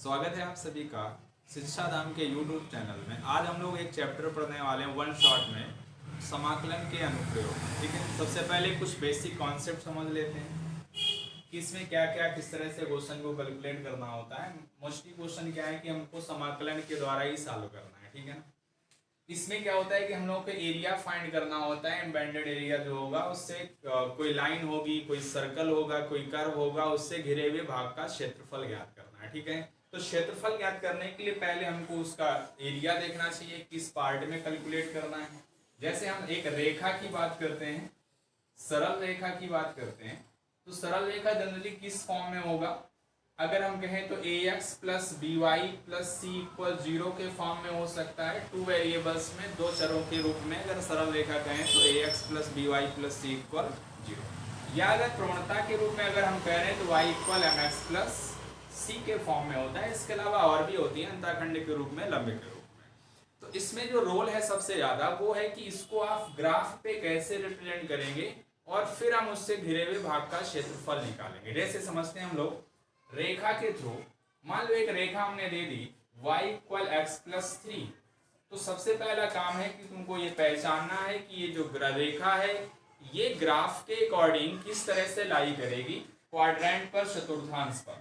स्वागत है आप सभी का शिक्षा धाम के YouTube चैनल में। आज हम लोग एक चैप्टर पढ़ने वाले हैं वन शॉट में, समाकलन के अनुप्रयोग। ठीक है, सबसे पहले कुछ बेसिक कॉन्सेप्ट समझ लेते हैं कि इसमें क्या क्या किस तरह से क्वेश्चन को कैलकुलेट करना होता है। मोस्टली क्वेश्चन क्या है कि हमको समाकलन के द्वारा ही सॉल्व करना है। ठीक है ना, इसमें क्या होता है कि हम लोगों को एरिया फाइंड करना होता है। एम्बेडेड एरिया जो होगा उससे कोई लाइन होगी, कोई सर्कल होगा, कोई कर्व होगा, उससे घिरे हुए भाग का क्षेत्रफल ज्ञात करना है। ठीक है, तो क्षेत्रफल ज्ञात करने के लिए पहले हमको उसका एरिया देखना चाहिए, किस पार्ट में कैलकुलेट करना है। जैसे हम एक रेखा की बात करते हैं, सरल रेखा की बात करते हैं, तो सरल रेखा जनरली किस फॉर्म में होगा? अगर हम कहें तो ax plus B Y plus C equal 0 के फॉर्म में हो सकता है। टू वेरिएबल्स में, दो चरों के रूप में अगर सरल रेखा कहें तो ax plus B Y plus C equal 0। या अगर प्रवणता के रूप में अगर हम कह रहे हैं तो y equal M X plus C के फॉर्म में होता है। इसके अलावा और भी होती है, अंतःखंड के रूप में, लंबे के रूप में। तो इसमें जो रोल है सबसे ज्यादा वो है कि इसको आप ग्राफ पे कैसे रिप्रेजेंट करेंगे और फिर हम उससे घिरे हुए भाग का क्षेत्रफल निकालेंगे। जैसे समझते हैं हम लोग रेखा के थ्रू, मान लो एक रेखा हमने दे दी y इक्वल एक्स प्लस 3। तो सबसे पहला काम है कि तुमको ये पहचानना है कि ये जो रेखा है ये ग्राफ के अकॉर्डिंग किस तरह से लाई करेगी क्वाड्रेंट पर, चतुर्थांश पर।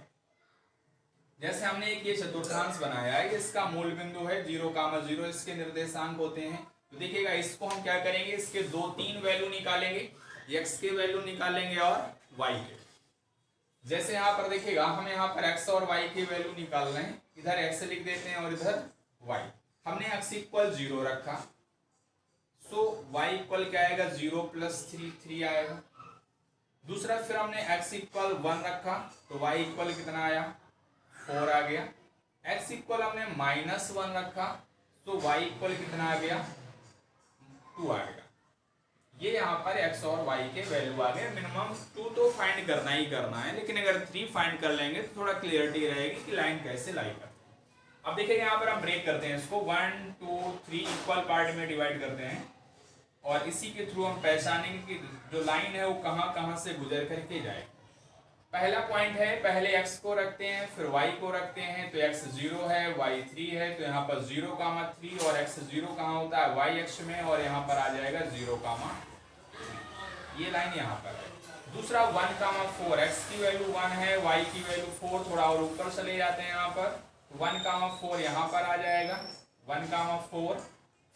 जैसे हमने एक ये चतुर्थांश बनाया है, इसका मूल बिंदु है 0,0, इसके निर्देशांक होते हैं। तो देखिएगा, इसको हम क्या करेंगे, इसके तीन वैल्यू निकालेंगे, x के वैल्यू निकालेंगे और y के। जैसे यहाँ पर देखिएगा, हम यहाँ पर x और y की वैल्यू निकाल रहे हैं। इधर x लिख देते हैं और इधर y। हमने x इक्वल 0 रखा, सो y इक्वल क्या आएगा, 0 प्लस 3 आएगा। दूसरा फिर हमने x इक्वल 1 रखा, तो y इक्वल कितना आया, 4 आ गया। x इक्वल हमने -1 रखा, तो y इक्वल कितना आ गया, 2 आएगा। ये यहाँ पर x और y के वैल्यू आ गए। मिनिमम 2 तो फाइंड करना ही करना है, लेकिन अगर 3 फाइंड कर लेंगे तो थोड़ा क्लियरिटी रहेगी कि लाइन कैसे लाई करते हैं। अब देखिए यहाँ पर हम ब्रेक करते हैं इसको, 1 2 3 इक्वल पार्ट में डिवाइड करते हैं और इसी के थ्रू हम पहचानेंगे कि जो लाइन है वो कहाँ कहाँ से गुजर करके जाए। पहला पॉइंट है, पहले x को रखते हैं फिर y को रखते हैं। तो x 0 है, y 3 है, तो यहाँ पर 0,3 और x 0 कहाँ होता है, y अक्ष में, और यहाँ पर आ जाएगा 0, ये लाइन यहाँ पर है। दूसरा 1,4, x की वैल्यू 1 है, y की वैल्यू 4, थोड़ा और ऊपर चले जाते हैं यहाँ पर, 1,4 यहाँ पर आ जाएगा, 1,4।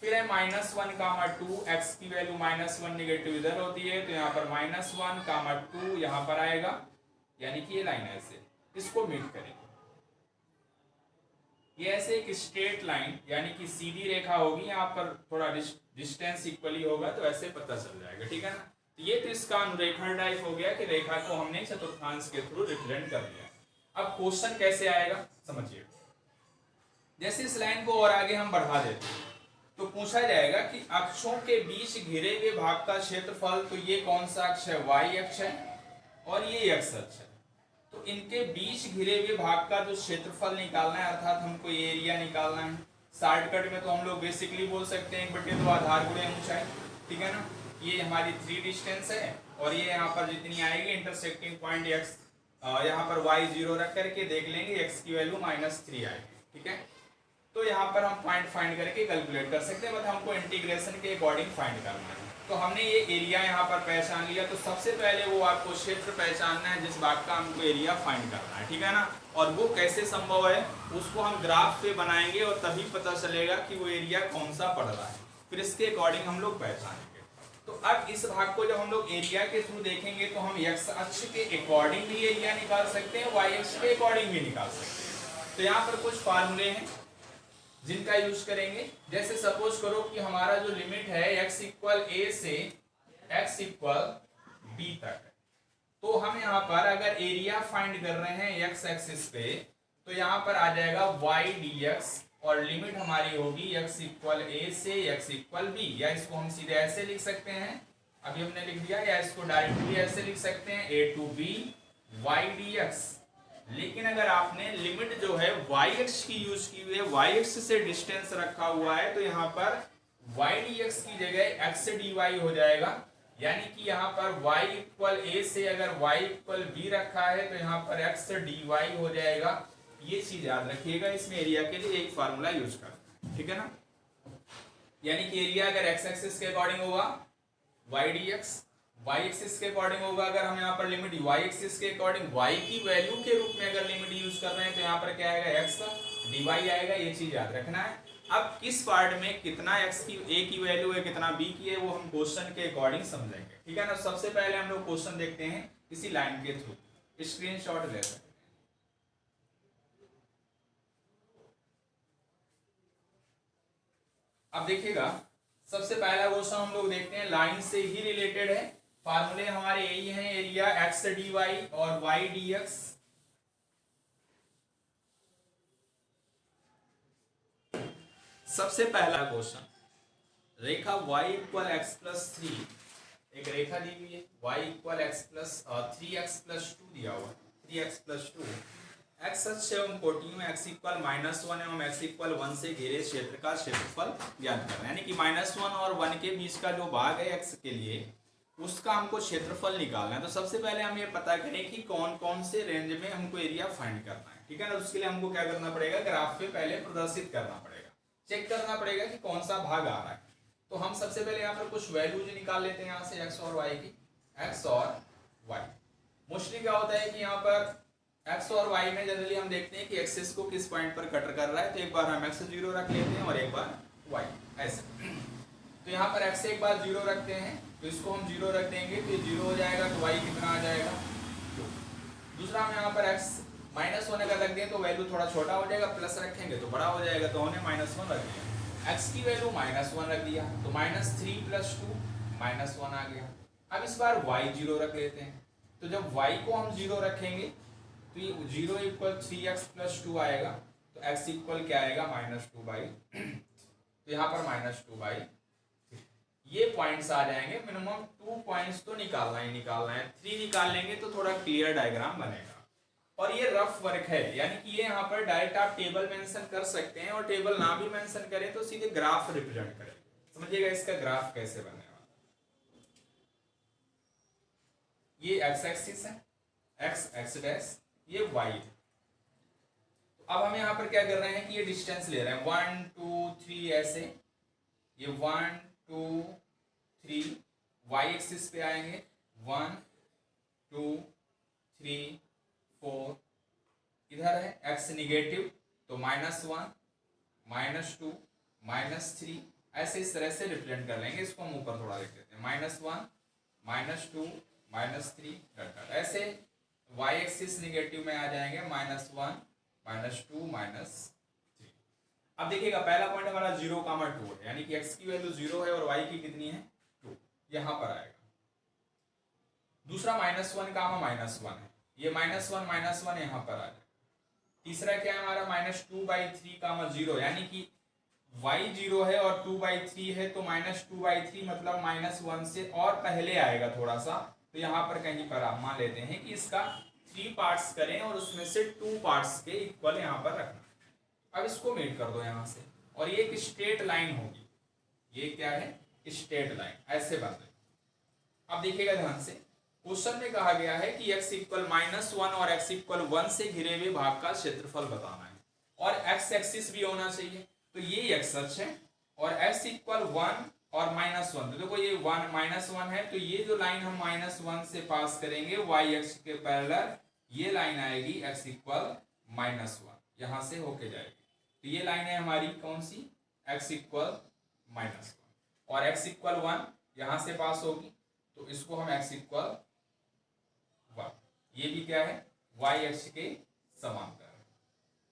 फिर है -1,2, x की वैल्यू -1 निगेटिव इधर होती है, तो यहाँ पर -1,2 यहाँ पर आएगा। यानी कि ये लाइन ऐसे इसको मीट करेंगे। ये ऐसे एक स्ट्रेट लाइन यानी कि सीधी रेखा होगी, यहाँ पर थोड़ा डिस्टेंस इक्वली होगा, तो ऐसे पता चल जाएगा। ठीक है ना, तो ये तो इसका अनुरेखण टाइप हो गया कि रेखा को हमने चतुर्थांश के थ्रू रिप्रेजेंट कर दिया। अब क्वेश्चन कैसे आएगा समझिए। जैसे इस लाइन को और आगे हम बढ़ा देते हैं तो पूछा जाएगा कि अक्षों के बीच घिरे हुए भाग का क्षेत्रफल, तो ये कौन सा अक्ष है, y अक्ष है और ये x अक्ष है। तो इनके बीच घिरे हुए भाग का जो क्षेत्रफल निकालना है, अर्थात हमको एरिया निकालना है। शॉर्टकट में तो हम लोग बेसिकली बोल सकते हैं 1/2 आधार गुणे ऊंचाई। ठीक है ना, ये हमारी 3 डिस्टेंस है और ये यहाँ पर जितनी आएगी इंटरसेक्टिंग पॉइंट x, यहाँ पर y 0 रख करके देख लेंगे, x की वैल्यू -3 आएगी। ठीक है, तो यहाँ पर हम पॉइंट फाइंड करके कैलकुलेट कर सकते हैं, मतलब हमको इंटीग्रेशन के अकॉर्डिंग फाइंड करना है। तो हमने ये एरिया यहाँ पर पहचान लिया, तो सबसे पहले वो आपको क्षेत्र पहचानना है जिस भाग का हमको एरिया फाइंड करना है। ठीक है ना, और वो कैसे संभव है उसको हम ग्राफ पे बनाएंगे और तभी पता चलेगा कि वो एरिया कौन सा पड़ रहा है, फिर इसके अकॉर्डिंग हम लोग पहचानेंगे। तो अब इस भाग को जब हम लोग एरिया के थ्रू देखेंगे तो हम x अक्ष के अकॉर्डिंग भी एरिया निकाल सकते हैं, y अक्ष के अकॉर्डिंग भी निकाल सकते हैं। तो यहाँ पर कुछ फार्मूले हैं जिनका यूज करेंगे। जैसे सपोज करो कि हमारा जो लिमिट है x इक्वल a से x इक्वल b तक है, तो हम यहाँ पर अगर एरिया फाइंड कर रहे हैं x एक्सिस पे, तो यहाँ पर आ जाएगा y dx और लिमिट हमारी होगी x इक्वल a से x इक्वल b। या इसको हम सीधे ऐसे लिख सकते हैं, अभी हमने लिख दिया, या इसको डायरेक्टली ऐसे लिख सकते हैं a to b y dx। लेकिन अगर आपने लिमिट जो है y अक्ष की यूज की हुई है, y अक्ष से डिस्टेंस रखा हुआ है, तो यहाँ पर y dx की जगह x dy हो जाएगा। यानी कि यहाँ पर y इक्वल a से अगर y इक्वल b रखा है तो यहाँ पर x dy हो जाएगा। ये चीज याद रखिएगा, इसमें एरिया के लिए एक फार्मूला यूज करते हैं, ठीक है ना। यानी कि एरिया अगर एक्स एक्सिस के अकॉर्डिंग होगा y d x, y axis के अकॉर्डिंग होगा, अगर हम यहाँ पर लिमिट वाई एक्सिस के अकॉर्डिंग वाई की वैल्यू के रूप में अगर लिमिट यूज कर रहे हैं तो यहाँ पर क्या आएगा एक्स का डी वाई आएगा, ये चीज याद रखना है। अब किस पार्ट में कितना एक्स की ए की वैल्यू है कितना बी की है वो हम क्वेश्चन के अकॉर्डिंग समझेंगे, ठीक है ना। सबसे पहले हम लोग क्वेश्चन देखते हैं इसी लाइन के थ्रू, स्क्रीनशॉट ले सकते हैं। अब देखिएगा सबसे पहला क्वेश्चन हम लोग देखते हैं, लाइन से ही रिलेटेड है, फार्मूले हमारे यही हैं, एरिया एक्स डी वाई और वाई डी एक्स। सबसे पहला क्वेश्चन, रेखा y equal x plus three, एक रेखा दी हुई है y equal x plus 3x+2 दिया हुआ, 3x+2, एक्स अक्ष एवं कोटि में x इक्वल -1 एवं x इक्वल 1 से घिरे क्षेत्र का क्षेत्रफल ज्ञात करना है। यानी कि -1 और 1 के बीच का जो भाग है x के लिए उसका हमको क्षेत्रफल निकालना है। तो सबसे पहले हम ये पता करें कि कौन कौन से रेंज में हमको एरिया फाइंड करना है, ठीक है ना। उसके लिए हमको क्या करना पड़ेगा, ग्राफ पे पहले प्रदर्शित करना पड़ेगा, चेक करना पड़ेगा कि कौन सा भाग आ रहा है। तो हम सबसे पहले यहाँ पर कुछ वैल्यूज निकाल लेते हैं यहाँ से एक्स और वाई की, एक्स और वाई। मोस्टली क्या होता है कि यहाँ पर एक्स और वाई में जनरली हम देखते हैं कि एक्सिस को किस पॉइंट पर कटर कर रहा है, तो एक बार हम एक्स 0 रख लेते हैं और एक बार वाई ऐसे। तो यहाँ पर एक्स एक बार 0 रखते हैं, तो इसको हम 0 रख देंगे तो ये 0 हो जाएगा, तो वाई कितना आ जाएगा 2। दूसरा हम यहाँ पर एक्स -1 अगर रख दें तो वैल्यू थोड़ा छोटा हो जाएगा, प्लस रखेंगे तो बड़ा हो जाएगा, तो हमने -1 रख दिया, एक्स की वैल्यू -1 रख दिया, तो -3+2 -1 आ गया। अब इस बार y 0 रख लेते हैं, तो जब y को हम 0 रखेंगे तो ये 0 इक्वल 3x+2 आएगा, तो x इक्वल क्या आएगा -2/, तो यहाँ पर -2/, ये पॉइंट्स आ जाएंगे। मिनिमम 2 पॉइंट्स तो निकालना ही निकालना है, 3 निकाल लेंगे तो थोड़ा क्लियर डायग्राम बनेगा। और ये रफ वर्क है, यानी कि ये यहाँ पर डायरेक्ट आप टेबल मेंशन कर सकते हैं, और टेबल ना भी मेंशन करें तो सीधे ग्राफ रिप्रेजेंट करें। समझिएगा इसका ग्राफ कैसे बनेगा। ये एक्स एक्सिस है, एक्स डैश, ये वाई है। तो अब हम यहाँ पर क्या कर रहे हैं कि ये डिस्टेंस ले रहे हैं 1 2 3 ऐसे, ये 1 2 3 वाई एक्सिस पे आएंगे 1 2 3 4, इधर है एक्स निगेटिव तो -1 -2 -3 ऐसे इस तरह से रिप्रेजेंट कर लेंगे। इसको हम ऊपर थोड़ा लिख देते हैं -1 -2 -3 ऐसे y एक्सिस निगेटिव में आ जाएंगे -1 -2 -3। अब देखिएगा पहला पॉइंट हमारा 0,2 है, यानी कि x की वैल्यू 0 है और y की कितनी है 2, यहां पर आएगा। दूसरा -1 -1 है, ये -1 यहाँ पर आ जाए। तीसरा क्या है हमारा -2/3 0, यानी कि y 0 है और 2/3 है, तो -2/3 मतलब -1 से और पहले आएगा थोड़ा सा, तो यहाँ पर कहीं पर आप मान लेते हैं कि इसका 3 पार्ट्स करें और उसमें से 2 पार्ट्स के इक्वल यहाँ पर रखना। अब इसको मेट कर दो यहाँ से, और ये एक स्ट्रेट लाइन होगी, ये क्या है स्ट्रेट लाइन, ऐसे बन रही। अब देखिएगा ध्यान से, क्वेश्चन में कहा गया है कि x इक्वल -1 और x इक्वल 1 से घिरे हुए भाग का क्षेत्रफल बताना है, और x एक्सिस भी होना चाहिए, तो ये x अक्ष है, और x इक्वल 1 और -1, तो देखो ये 1 -1 है, तो ये जो लाइन हम -1 से पास करेंगे y अक्ष के पैरेलल, ये लाइन आएगी x इक्वल -1, यहां से होके जाएगी। तो ये लाइन है हमारी कौन सी, x इक्वल -1, और x इक्वल 1 यहां से पास होगी, तो इसको हम x इक्वल 1, ये भी क्या है y अक्ष के समांतर,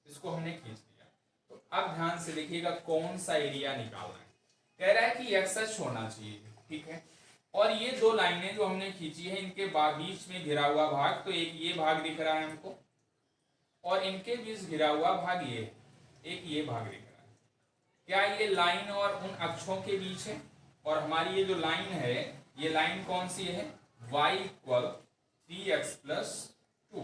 इसको हमने खींच लिया। तो अब ध्यान से देखिएगा कौन सा एरिया निकालना है। कह रहा है कि x अक्ष होना चाहिए, ठीक है, और ये दो लाइनें जो हमने खींची है इनके बीच में घिरा हुआ भाग, तो एक ये भाग दिख रहा है हमको, और इनके बीच घिरा हुआ भाग ये, एक ये भाग दिख रहा है। क्या ये लाइन और उन अक्षों के बीच है, और हमारी ये जो लाइन है ये लाइन कौन सी है, y इक्वल 3x+2,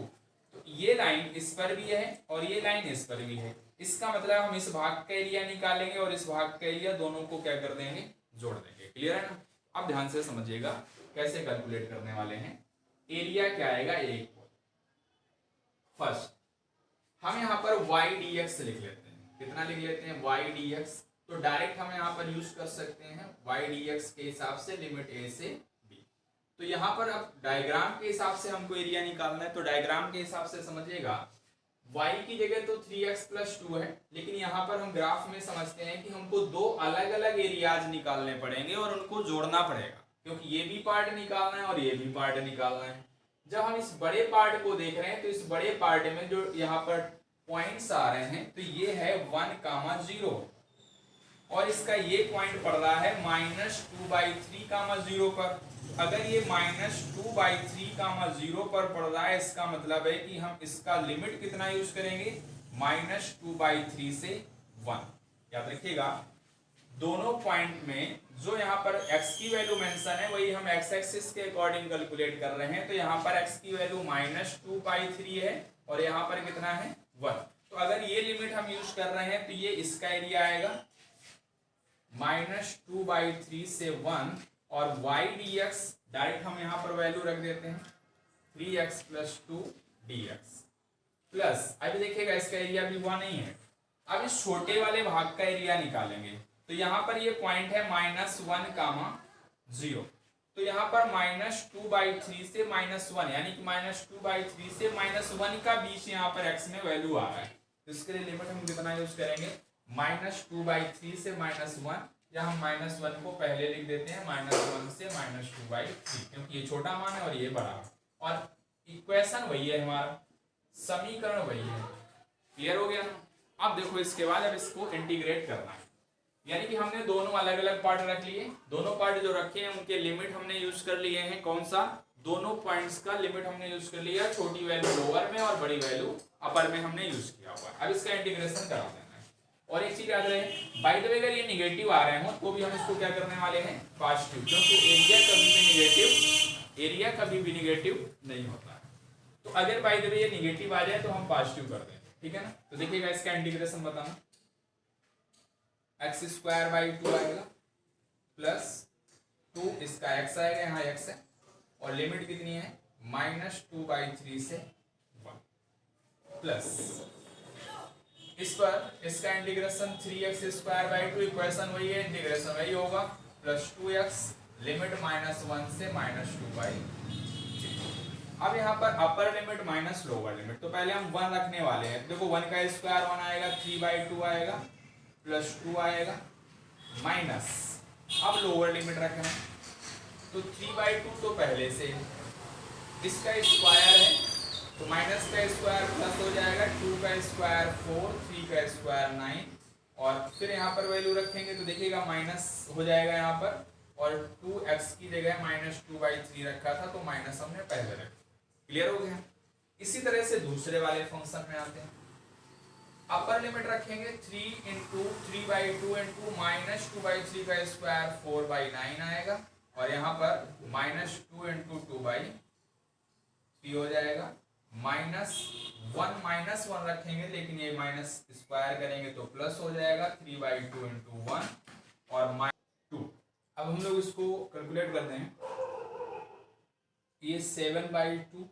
तो ये लाइन इस पर भी है और ये लाइन इस पर भी है। इसका मतलब हम इस भाग का एरिया निकालेंगे और इस भाग का एरिया, दोनों को क्या कर देंगे, जोड़ देंगे। क्लियर है ना। अब ध्यान से समझिएगा कैसे कैलकुलेट करने वाले हैं। एरिया क्या आएगा, एक फर्स्ट हम यहाँ पर वाई डी एक्स लिख लेते हैं। कितना लिख लेते हैं? Y d x. तो डायरेक्ट हम यहाँ पर यूज कर सकते हैं वाई डी एक्स के हिसाब से लिमिट ए से बी। तो यहाँ पर अब डायग्राम के हिसाब से हमको एरिया निकालना है, तो डायग्राम के हिसाब से समझिएगा y की जगह तो 3x + 2 है, लेकिन यहाँ पर हम ग्राफ में समझते हैं कि हमको दो अलग अलग एरियाज निकालने पड़ेंगे और उनको जोड़ना पड़ेगा, क्योंकि ये भी पार्ट निकालना है और ये भी पार्ट निकालना है। जब हम इस बड़े पार्ट को देख रहे हैं तो इस बड़े पार्ट में जो यहाँ पर पॉइंट्स आ रहे हैं तो ये है 1,0 और इसका ये पॉइंट पड़ रहा है -2/3,0 पर। अगर ये -2/3,0 पर पड़ रहा है, इसका मतलब है कि हम इसका लिमिट कितना यूज करेंगे? -2/3 से 1। याद रखिएगा दोनों पॉइंट में जो यहाँ पर x की वैल्यू मेंशन है वही हम x एक्सिस के अकॉर्डिंग कैलकुलेट कर रहे हैं। तो यहाँ पर x की वैल्यू -2/3 है और यहाँ पर कितना है? 1। तो अगर ये लिमिट हम यूज कर रहे हैं तो ये इसका एरिया आएगा -2/3 से 1 और y dx डायरेक्ट हम यहाँ पर वैल्यू रख देते हैं 3x + 2 dx प्लस, अभी देखिएगा इसका एरिया भी 1 नहीं है। अब इस छोटे वाले भाग का एरिया निकालेंगे तो यहाँ पर ये पॉइंट है -1,0। तो यहाँ पर -2/3 से -1 यानी कि -2/3 से -1 का बीच यहाँ पर x में वैल्यू आ रहा है। तो इसके लिए लिमिट हम कितना यूज करेंगे? -2/3 से -1, या हम -1 को पहले लिख देते हैं -1 से -2/3, क्योंकि ये छोटा मान है और ये बड़ा है और इक्वेशन वही है, हमारा समीकरण वही है। क्लियर हो गया? अब देखो इसके बाद अब इसको इंटीग्रेट करना है, यानी कि हमने दोनों अलग अलग पार्ट रख लिए। दोनों पार्ट जो रखे हैं उनके लिमिट हमने यूज कर लिए हैं। कौन सा? दोनों पॉइंट्स का लिमिट हमने यूज कर लिया, छोटी वैल्यू लोअर में और बड़ी वैल्यू अपर में हमने यूज किया हुआ। अब इसका इंटीग्रेशन करा देना है। और एक चीज याद रहे, बाय द वे अगर ये निगेटिव आ रहे हो तो भी हम इसको क्या करने वाले हैं? पॉजिटिव, क्योंकि एरिया कभी भी निगेटिव नहीं होता है। तो अगर बाय द वे ये निगेटिव आ जाए तो हम पॉजिटिव कर दें, ठीक है ना? तो देखिएगा इसका इंटीग्रेशन बताना, x²/2 आएगा प्लस 2 इसका x आएगा, यहाँ x है और लिमिट कितनी है? -2/3 से 1 प्लस इस पर इसका इंटीग्रेशन 3x²/2, इक्वेशन वही है, इंटीग्रेशन वही होगा, प्लस 2x लिमिट -1 से -2/3। अब यहाँ पर upper limit minus lower limit, तो पहले हम 1 रखने वाले हैं। देखो 1 का स्क्वायर 1 आएगा, 3/2 आएगा प्लस 2 आएगा माइनस, अब लोअर लिमिट रखना है तो 3/2 तो पहले से इसका स्क्वायर है तो माइनस का स्क्वायर प्लस हो जाएगा, 2 का स्क्वायर 4, 3 का स्क्वायर 9 और फिर यहाँ पर वैल्यू रखेंगे तो देखिएगा माइनस हो जाएगा यहाँ पर, और 2x की जगह -2/3 रखा था तो माइनस हमने पहले रखा। क्लियर हो गया? इसी तरह से दूसरे वाले फंक्शन में आते हैं। अपर लिमिट रखेंगे 3 × 3/2 × -2/3 का स्क्वायर 4/9 आएगा और यहाँ पर -2 × 2/3 हो जाएगा, -1 रखेंगे लेकिन ये माइनस स्क्वायर करेंगे तो प्लस हो जाएगा, 3/2 × 1 और -2। अब हम लोग इसको कैलकुलेट करते हैं, ये 7/2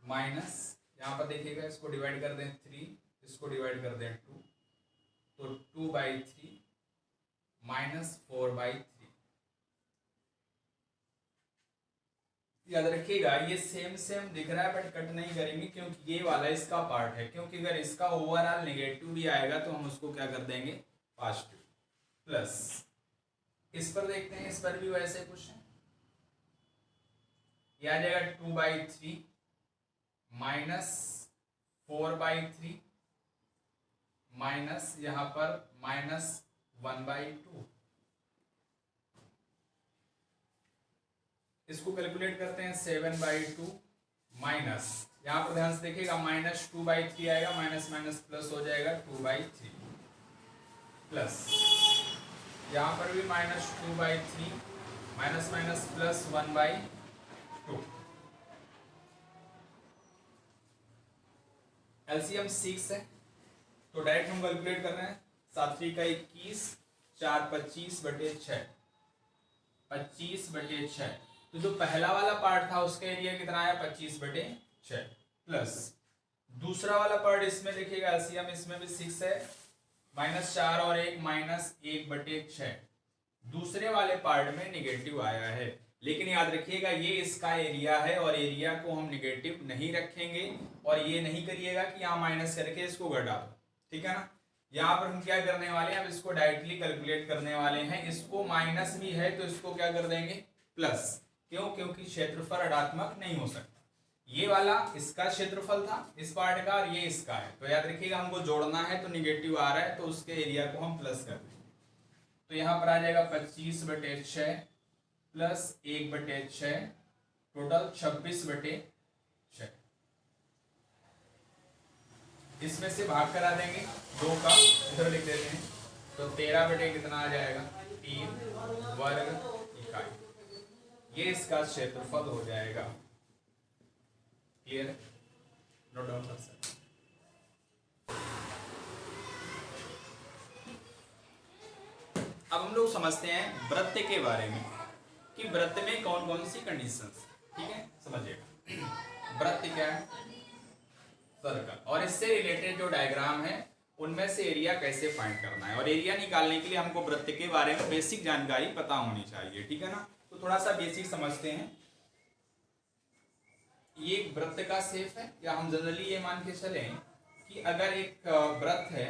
माइनस यहाँ पर देखिएगा इसको डिवाइड कर दें 3, इसको डिवाइड कर दें 2, तो 2/3 -4/3। याद रखिएगा ये सेम दिख रहा है बट कट नहीं करेंगे क्योंकि ये वाला इसका पार्ट है, क्योंकि अगर इसका ओवरऑल नेगेटिव भी आएगा तो हम उसको क्या कर देंगे? पॉजिटिव। प्लस इस पर देखते हैं, इस पर भी वैसे कुछ है, ये आ जाएगा 2/3 -4/3 माइनस यहाँ पर -1/2। इसको कैलकुलेट करते हैं, 7/2 माइनस यहाँ पर ध्यान से देखिएगा -2/3 आएगा, माइनस माइनस प्लस हो जाएगा 2/3 प्लस यहाँ पर भी -2/3 माइनस माइनस प्लस 1/2। एलसीएम 6 है तो डायरेक्ट हम कैलकुलेट कर रहे हैं, 7 का 21, 4 25/6 25/6। तो जो पहला वाला पार्ट था उसका एरिया कितना आया? 25/6 प्लस दूसरा वाला पार्ट इसमें देखिएगा एलसीएम इसमें भी 6 है, -4 और 1 -1/6। दूसरे वाले पार्ट में निगेटिव आया है, लेकिन याद रखिएगा ये इसका एरिया है और एरिया को हम निगेटिव नहीं रखेंगे और ये नहीं करिएगा कि यहाँ माइनस करके इसको घटा दो, ठीक है ना। यहाँ पर हम क्या करने वाले हैं, अब इसको डायरेक्टली कैलकुलेट करने वाले हैं। इसको माइनस भी है तो इसको क्या कर देंगे प्लस, क्यों, क्योंकि क्षेत्रफल ऋणात्मक नहीं हो सकता। ये वाला इसका क्षेत्रफल था इस पार्ट का और ये इसका है, तो याद रखिएगा हमको जोड़ना है तो निगेटिव आ रहा है तो उसके एरिया को हम प्लस कर देंगे। तो यहाँ पर आ जाएगा 25/6 प्लस 1/6, टोटल 26/6। इसमें से भाग करा देंगे 2 का, इधर लिख देते हैं, तो 13 कितना आ जाएगा 3 वर्ग इकाई। ये इसका क्षेत्रफल हो जाएगा। क्लियर, नोट डाउन कर सकते। अब हम लोग समझते हैं वृत्त के बारे में कि वृत्त में कौन कौन सी कंडीशंस, ठीक है, समझिएगा। वृत्त क्या है, सर्कल, और इससे रिलेटेड जो डायग्राम है उनमें से एरिया कैसे फाइंड करना है, और एरिया निकालने के लिए हमको वृत्त के बारे में बेसिक जानकारी पता होनी चाहिए, ठीक है ना। तो थोड़ा सा बेसिक समझते हैं। ये एक वृत्त का शेप है, या हम जनरली ये मान के चलें कि अगर एक वृत्त है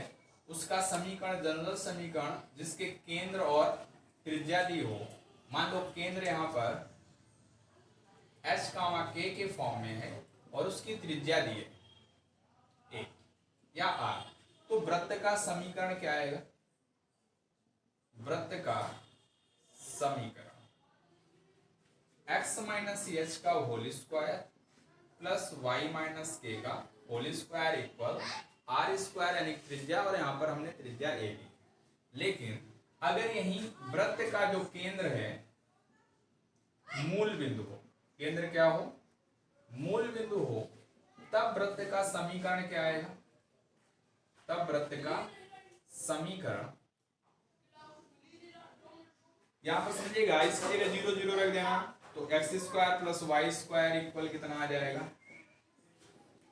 उसका समीकरण, जनरल समीकरण जिसके केंद्र और त्रिज्या दी हो, मान लो केंद्र यहाँ पर h, k के फॉर्म में है और उसकी त्रिज्या दी है a या r, तो वृत्त का समीकरण क्या आएगा, वृत्त का समीकरण x माइनस h का whole square plus y minus k का whole square equal r square, यानी त्रिज्या, और यहाँ पर हमने त्रिज्या a ली। लेकिन अगर यही वृत्त का जो केंद्र है मूल बिंदु हो, केंद्र क्या हो, मूल बिंदु हो, तब वृत्त का समीकरण क्या आएगा, तब वृत्त का समीकरण, यहां पर समझिएगा, इसकी जगह 0 0 रख देना, तो x square plus Y square equal कितना आ जाएगा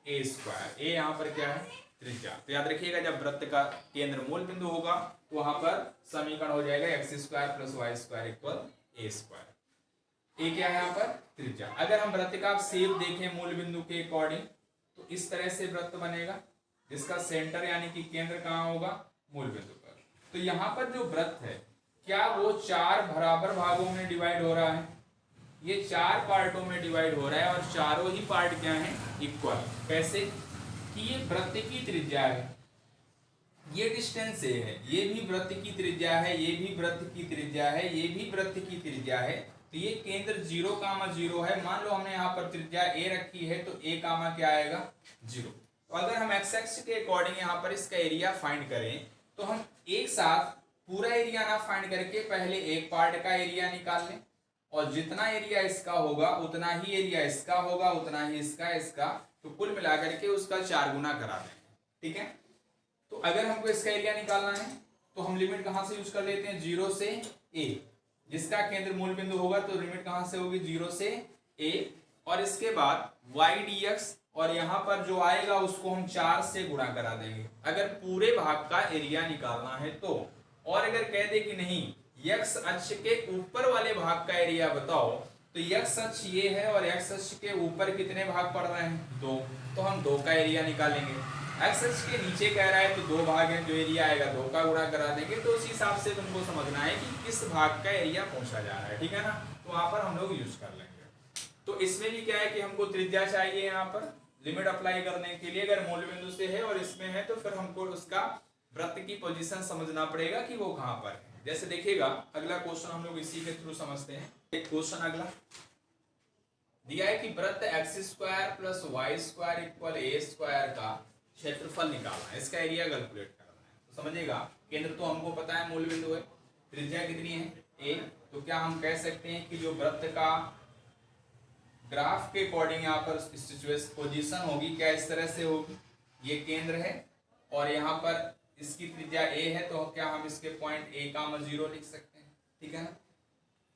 ए स्क्वायर। ए यहाँ पर क्या है, त्रिज्या। तो याद रखिएगा जब वृत्त का केंद्र मूल बिंदु होगा तो वहां पर समीकरण हो जाएगा X square plus Y square equal A square. A क्या है यहाँ पर, त्रिज्या। अगर हम वृत्त का शेप देखें मूल बिंदु के अकॉर्डिंग, तो इस तरह से वृत्त बनेगा जिसका सेंटर यानी कि केंद्र कहाँ होगा, मूल बिंदु पर। तो यहाँ पर जो वृत्त है क्या वो 4 बराबर भागों में डिवाइड हो रहा है, ये 4 पार्टों में डिवाइड हो रहा है, और चारों ही पार्ट क्या हैं, इक्वल। कैसे कि ये वृत्त की त्रिज्या है, ये डिस्टेंस ए है, ये भी वृत्त की त्रिज्या है, ये भी वृत्त की त्रिज्या है, ये भी वृत्त की त्रिज्या है। तो ये केंद्र 0, 0 है। मान लो हमने यहाँ पर त्रिज्या ए रखी है, तो ए क्या आएगा 0। तो अगर हम एक्स एक्स के अकॉर्डिंग यहाँ पर इसका एरिया फाइंड करें, तो हम एक साथ पूरा एरिया ना फाइंड करके पहले एक पार्ट का एरिया निकाल लें, और जितना एरिया इसका होगा उतना ही एरिया इसका होगा, उतना ही इसका, तो कुल मिलाकर के उसका 4 गुना करा दें, ठीक है। तो अगर हमको इसका एरिया निकालना है तो हम लिमिट कहां से यूज कर लेते हैं, 0 से a, जिसका केंद्र मूल बिंदु होगा तो लिमिट कहां से होगी, 0 से a, और इसके बाद y dx, और यहाँ पर जो आएगा उसको हम 4 से गुणा करा देंगे अगर पूरे भाग का एरिया निकालना है तो। और अगर कह दे कि नहीं x अक्ष के ऊपर वाले भाग का एरिया बताओ, तो x अक्ष ये है और x अक्ष के ऊपर कितने भाग पड़ रहे हैं, 2, तो हम 2 का एरिया निकालेंगे। x अक्ष के नीचे कह रहा है तो 2 भाग हैं, जो एरिया आएगा 2 का गुणा करा देंगे। तो उस हिसाब से तुमको समझना है कि किस भाग का एरिया पूछा जा रहा है, ठीक है ना। तो वहां पर हम लोग यूज कर लेंगे। तो इसमें भी क्या है कि हमको त्रिज्या चाहिए, यहाँ पर लिमिट अप्लाई करने के लिए अगर मूल बिंदु से है और इसमें है तो फिर हमको उसका वृत्त की पोजीशन समझना पड़ेगा कि वो कहां पर है। जैसे देखिएगा अगला क्वेश्चन हम लोग इसी के थ्रू समझते हैं। एक क्वेश्चन अगला दिया है कि वृत्त x square plus Y square equal A square का क्षेत्रफल निकालना है, इसका एरिया कैलकुलेट करना है। तो समझिएगा केंद्र तो हमको पता है मूल बिंदु है, त्रिज्या कितनी है ए, तो क्या हम कह सकते हैं कि जो वृत्त का ग्राफ के अकॉर्डिंग यहाँ पर सिचुएशन पोजीशन होगी क्या इस तरह से होगी, ये केंद्र है और यहाँ पर इसकी त्रिज्या a है, तो क्या हम इसके पॉइंट a, 0 लिख सकते हैं, ठीक है ना।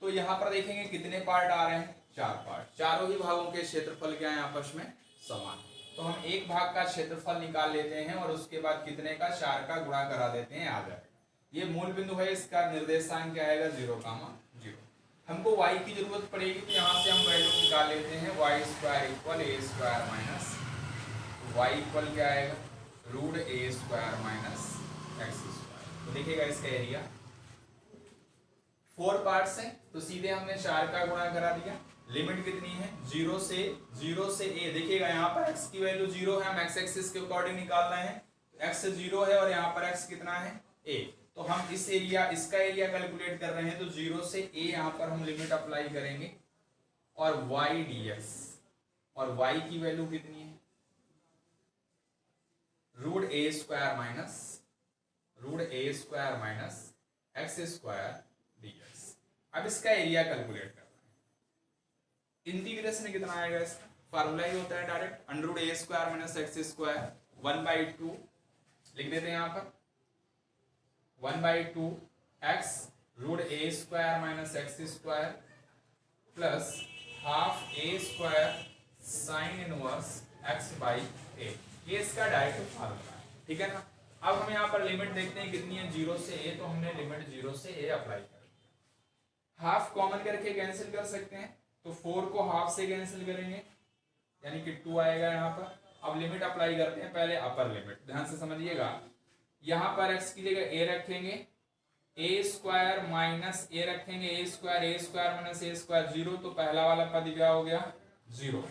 तो यहाँ पर देखेंगे कितने पार्ट आ रहे हैं, 4 पार्ट, चारों ही भागों के क्षेत्रफल क्या है आपस में समान। तो हम एक भाग का क्षेत्रफल निकाल लेते हैं और उसके बाद कितने का 4 का गुणा करा देते हैं, आ जाएगा। ये मूल बिंदु है, इसका निर्देशांक क्या आएगा 0,0। हमको y की जरूरत पड़ेगी तो यहाँ से हम वैल्यू निकाल लेते हैं, y square equal A square minus Y equal क्या आएगा रूट ए स्क्वायर माइनस एक्स स्क्वायर। तो देखिएगा इसका एरिया 4 पार्ट्स हैं तो सीधे हमने 4 का गुणा करा दिया। लिमिट कितनी है 0 से a। देखिएगा यहाँ पर x की वैल्यू 0 है, हम x एक्सिस के अकॉर्डिंग निकाल रहे हैं, x 0 है और यहाँ पर x कितना है a। तो हम इस एरिया, इसका एरिया कैलकुलेट कर रहे हैं तो 0 से a यहाँ पर हम लिमिट अप्लाई करेंगे और y dx, और y की वैल्यू कितनी है रूट ए square minus x square dx। अब इसका एरिया कैलकुलेट करना है। इंटीग्रेशन कितना आएगा, इसका फार्मूला ही होता है डायरेक्ट अंडर रूट ए स्क्वायर माइनस एक्स स्क्वायर 1/2 लिख देते हैं यहाँ पर 1/2 X root A square minus x square plus half A square sine inverse X by A. ये इसका डायरेक्ट फार्मूला है, ठीक है ना। अब हम यहाँ पर लिमिट देखते हैं कितनी है 0 से a, तो हमने लिमिट 0 से a अप्लाई कर, हाफ कॉमन करके कैंसिल कर सकते हैं तो 4 को हाफ से कैंसिल करेंगे यानी कि 2 आएगा यहाँ पर। अब लिमिट अप्लाई करते हैं, पहले अपर लिमिट ध्यान से समझिएगा। यहाँ पर x की जगह a रखेंगे, ए स्क्वायर माइनस ए रखेंगे, ए स्क्वायर माइनस ए स्क्वायर 0, तो पहला वाला पद क्या हो गया 0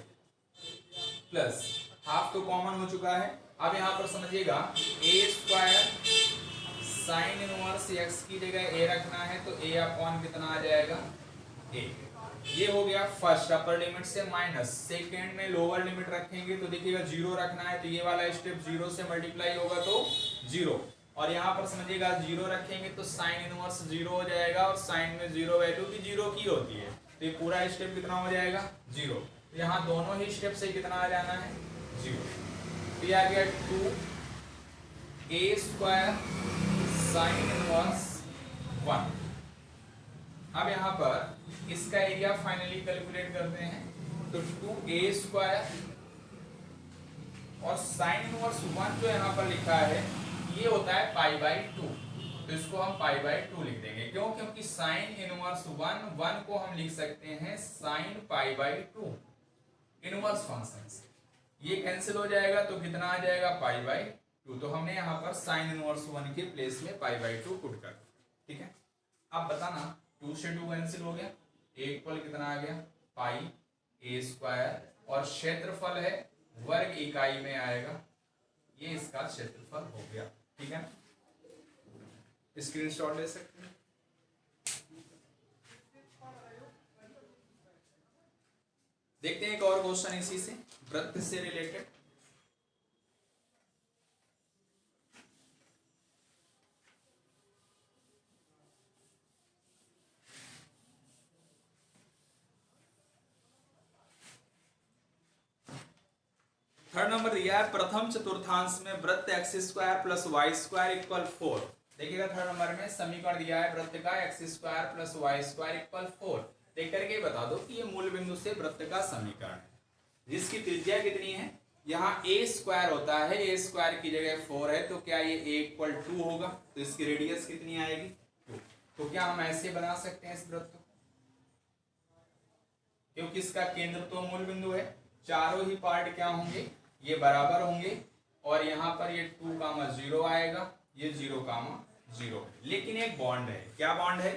प्लस हाफ तो कॉमन हो चुका है। अब यहाँ पर समझिएगा ए स्क्वायर साइन इनवर्स एक्स की जगह ए रखना है तो ए अपॉन कितना आ जाएगा ए। ये हो गया फर्स्ट अपर लिमिट से माइनस। सेकेंड में लोअर लिमिट रखेंगे तो देखिएगा 0 रखना है तो ये वाला स्टेप 0 से मल्टीप्लाई होगा तो 0, और यहाँ पर समझिएगा 0 रखेंगे तो साइन इनवर्स 0 हो जाएगा और साइन में 0 वैल्यू भी 0 की होती है तो ये पूरा स्टेप कितना हो जाएगा 0। तो यहाँ दोनों ही स्टेप से कितना आ जाना है 0। तो ये आ गया 2 ए स्क्वायर साइन इनवर्स 1। अब यहाँ पर इसका एरिया फाइनली कैलकुलेट करते हैं तो 2a स्क्वायर और साइन इनवर्स 1 जो यहाँ पर लिखा है ये होता है π/2, तो इसको हम π/2 लिख देंगे। क्यों? क्योंकि साइन इनवर्स 1 को हम लिख सकते हैं साइन π/2 इनवर्स फंक्शन से। ये कैंसिल हो जाएगा तो कितना आ जाएगा π/2, तो हमने यहाँ पर साइन इनवर्स 1 के प्लेस में π/2 पुट कर, ठीक है। अब बताना 2 से 2 कैंसिल हो गया, एक पल कितना आ गया पाई ए स्क्वायर, और क्षेत्रफल है वर्ग इकाई में आएगा, ये इसका क्षेत्रफल हो गया, ठीक है। स्क्रीनशॉट ले सकते हैं। देखते हैं एक और क्वेश्चन इसी से, वृत्त से रिलेटेड। थर्ड नंबर दिया है, प्रथम चतुर्थांश में वृत्त x square plus Y square equal 4। देखिएगा थर्ड नंबर में समीकरण दिया है वृत्त का x square plus Y square equal 4। देख करके बता दो कि ये मूल बिंदु से वृत्त का समीकरण है जिसकी त्रिज्या कितनी है, यहाँ a स्क्वायर होता है, a स्क्वायर की जगह 4 है तो क्या ये a इक्वल 2 होगा, तो इसकी रेडियस कितनी आएगी 2। तो क्या हम ऐसे बना सकते हैं इस वृत्त को, क्योंकि इसका केंद्र तो मूल बिंदु है, चारों ही पार्ट क्या होंगे ये बराबर होंगे, और यहाँ पर ये 2,0 आएगा, ये 0,0। लेकिन एक बॉन्ड है, क्या बॉन्ड है,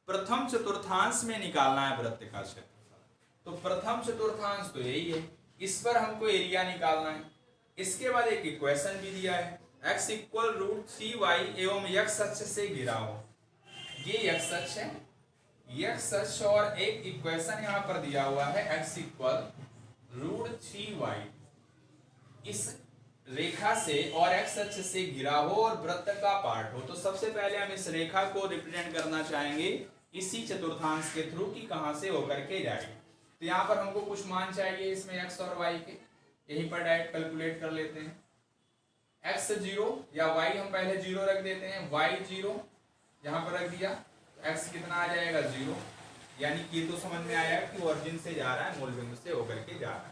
प्रथम चतुर्थांश में निकालना है वृत्त का क्षेत्रफल, तो प्रथम चतुर्थांश तो यही है, इस पर हमको एरिया निकालना है। इसके बाद एक इक्वेशन भी दिया है x इक्वल √3y एवं x अक्ष से घिरा हो, ये x अक्ष है, x अक्ष, और एक इक्वेशन यहाँ पर दिया हुआ है x इक्वल √3y इस रेखा से और x अक्ष से घिरा हो और वृत्त का पार्ट हो। तो सबसे पहले हम इस रेखा को रिप्रेजेंट करना चाहेंगे इसी चतुर्थांश के थ्रू कि कहां से होकर के जाएगी। तो यहाँ पर हमको कुछ मान चाहिए इसमें x और y के, यहीं पर डायरेक्ट कैलकुलेट कर लेते हैं। x 0 या y हम पहले 0 रख देते हैं, y 0 यहाँ पर रख दिया, x कितना आ जाएगा 0, यानी कि तो समझ में आया कि ओरिजिन से जा रहा है, मूल बिंदु से होकर के जा रहा है।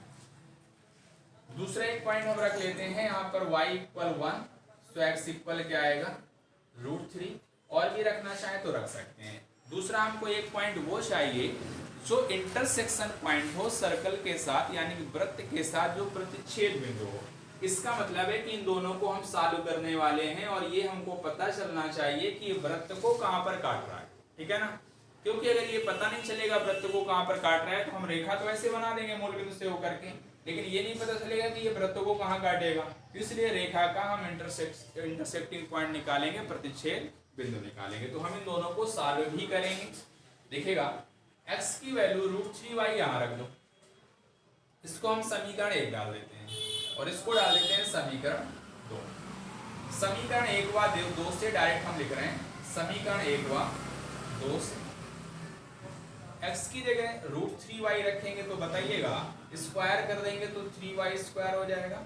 दूसरा एक पॉइंट हम रख लेते हैं यहाँ पर y इक्वल 1, तो x इक्वल क्या आएगा √3, और भी रखना चाहे तो रख सकते हैं। दूसरा हमको एक पॉइंट वो चाहिए जो इंटरसेक्शन पॉइंट हो सर्कल के साथ, यानी कि वृत्त के साथ जो प्रतिच्छेद बिंदु हो। इसका मतलब है कि इन दोनों को हम सॉल्व करने वाले हैं और ये हमको पता चलना चाहिए कि ये वृत्त को कहां पर काट रहा है, ठीक है ना। क्योंकि अगर ये पता नहीं चलेगा वृत्त को कहां पर काट रहा है तो हम रेखा तो ऐसे बना देंगे मूल बिंदु से होकर के, लेकिन ये नहीं पता चलेगा कि ये वृत्त को कहां काटेगा। इसलिए रेखा का हम इंटरसेक्टिंग पॉइंट निकालेंगे, प्रतिच्छेद बिंदु निकालेंगे। तो हम इन दोनों को सॉल्व भी करेंगे। देखिएगा x की वैल्यू √3y यहाँ रख दो, इसको हम समीकरण 1 डाल देते हैं और इसको डाल देते हैं समीकरण 2। समीकरण 1 व 2 से डायरेक्ट हम लिख रहे हैं समीकरण 1 व 2 से x की जगह √3y रखेंगे तो बताइएगा स्क्वायर कर देंगे तो 3y² हो जाएगा,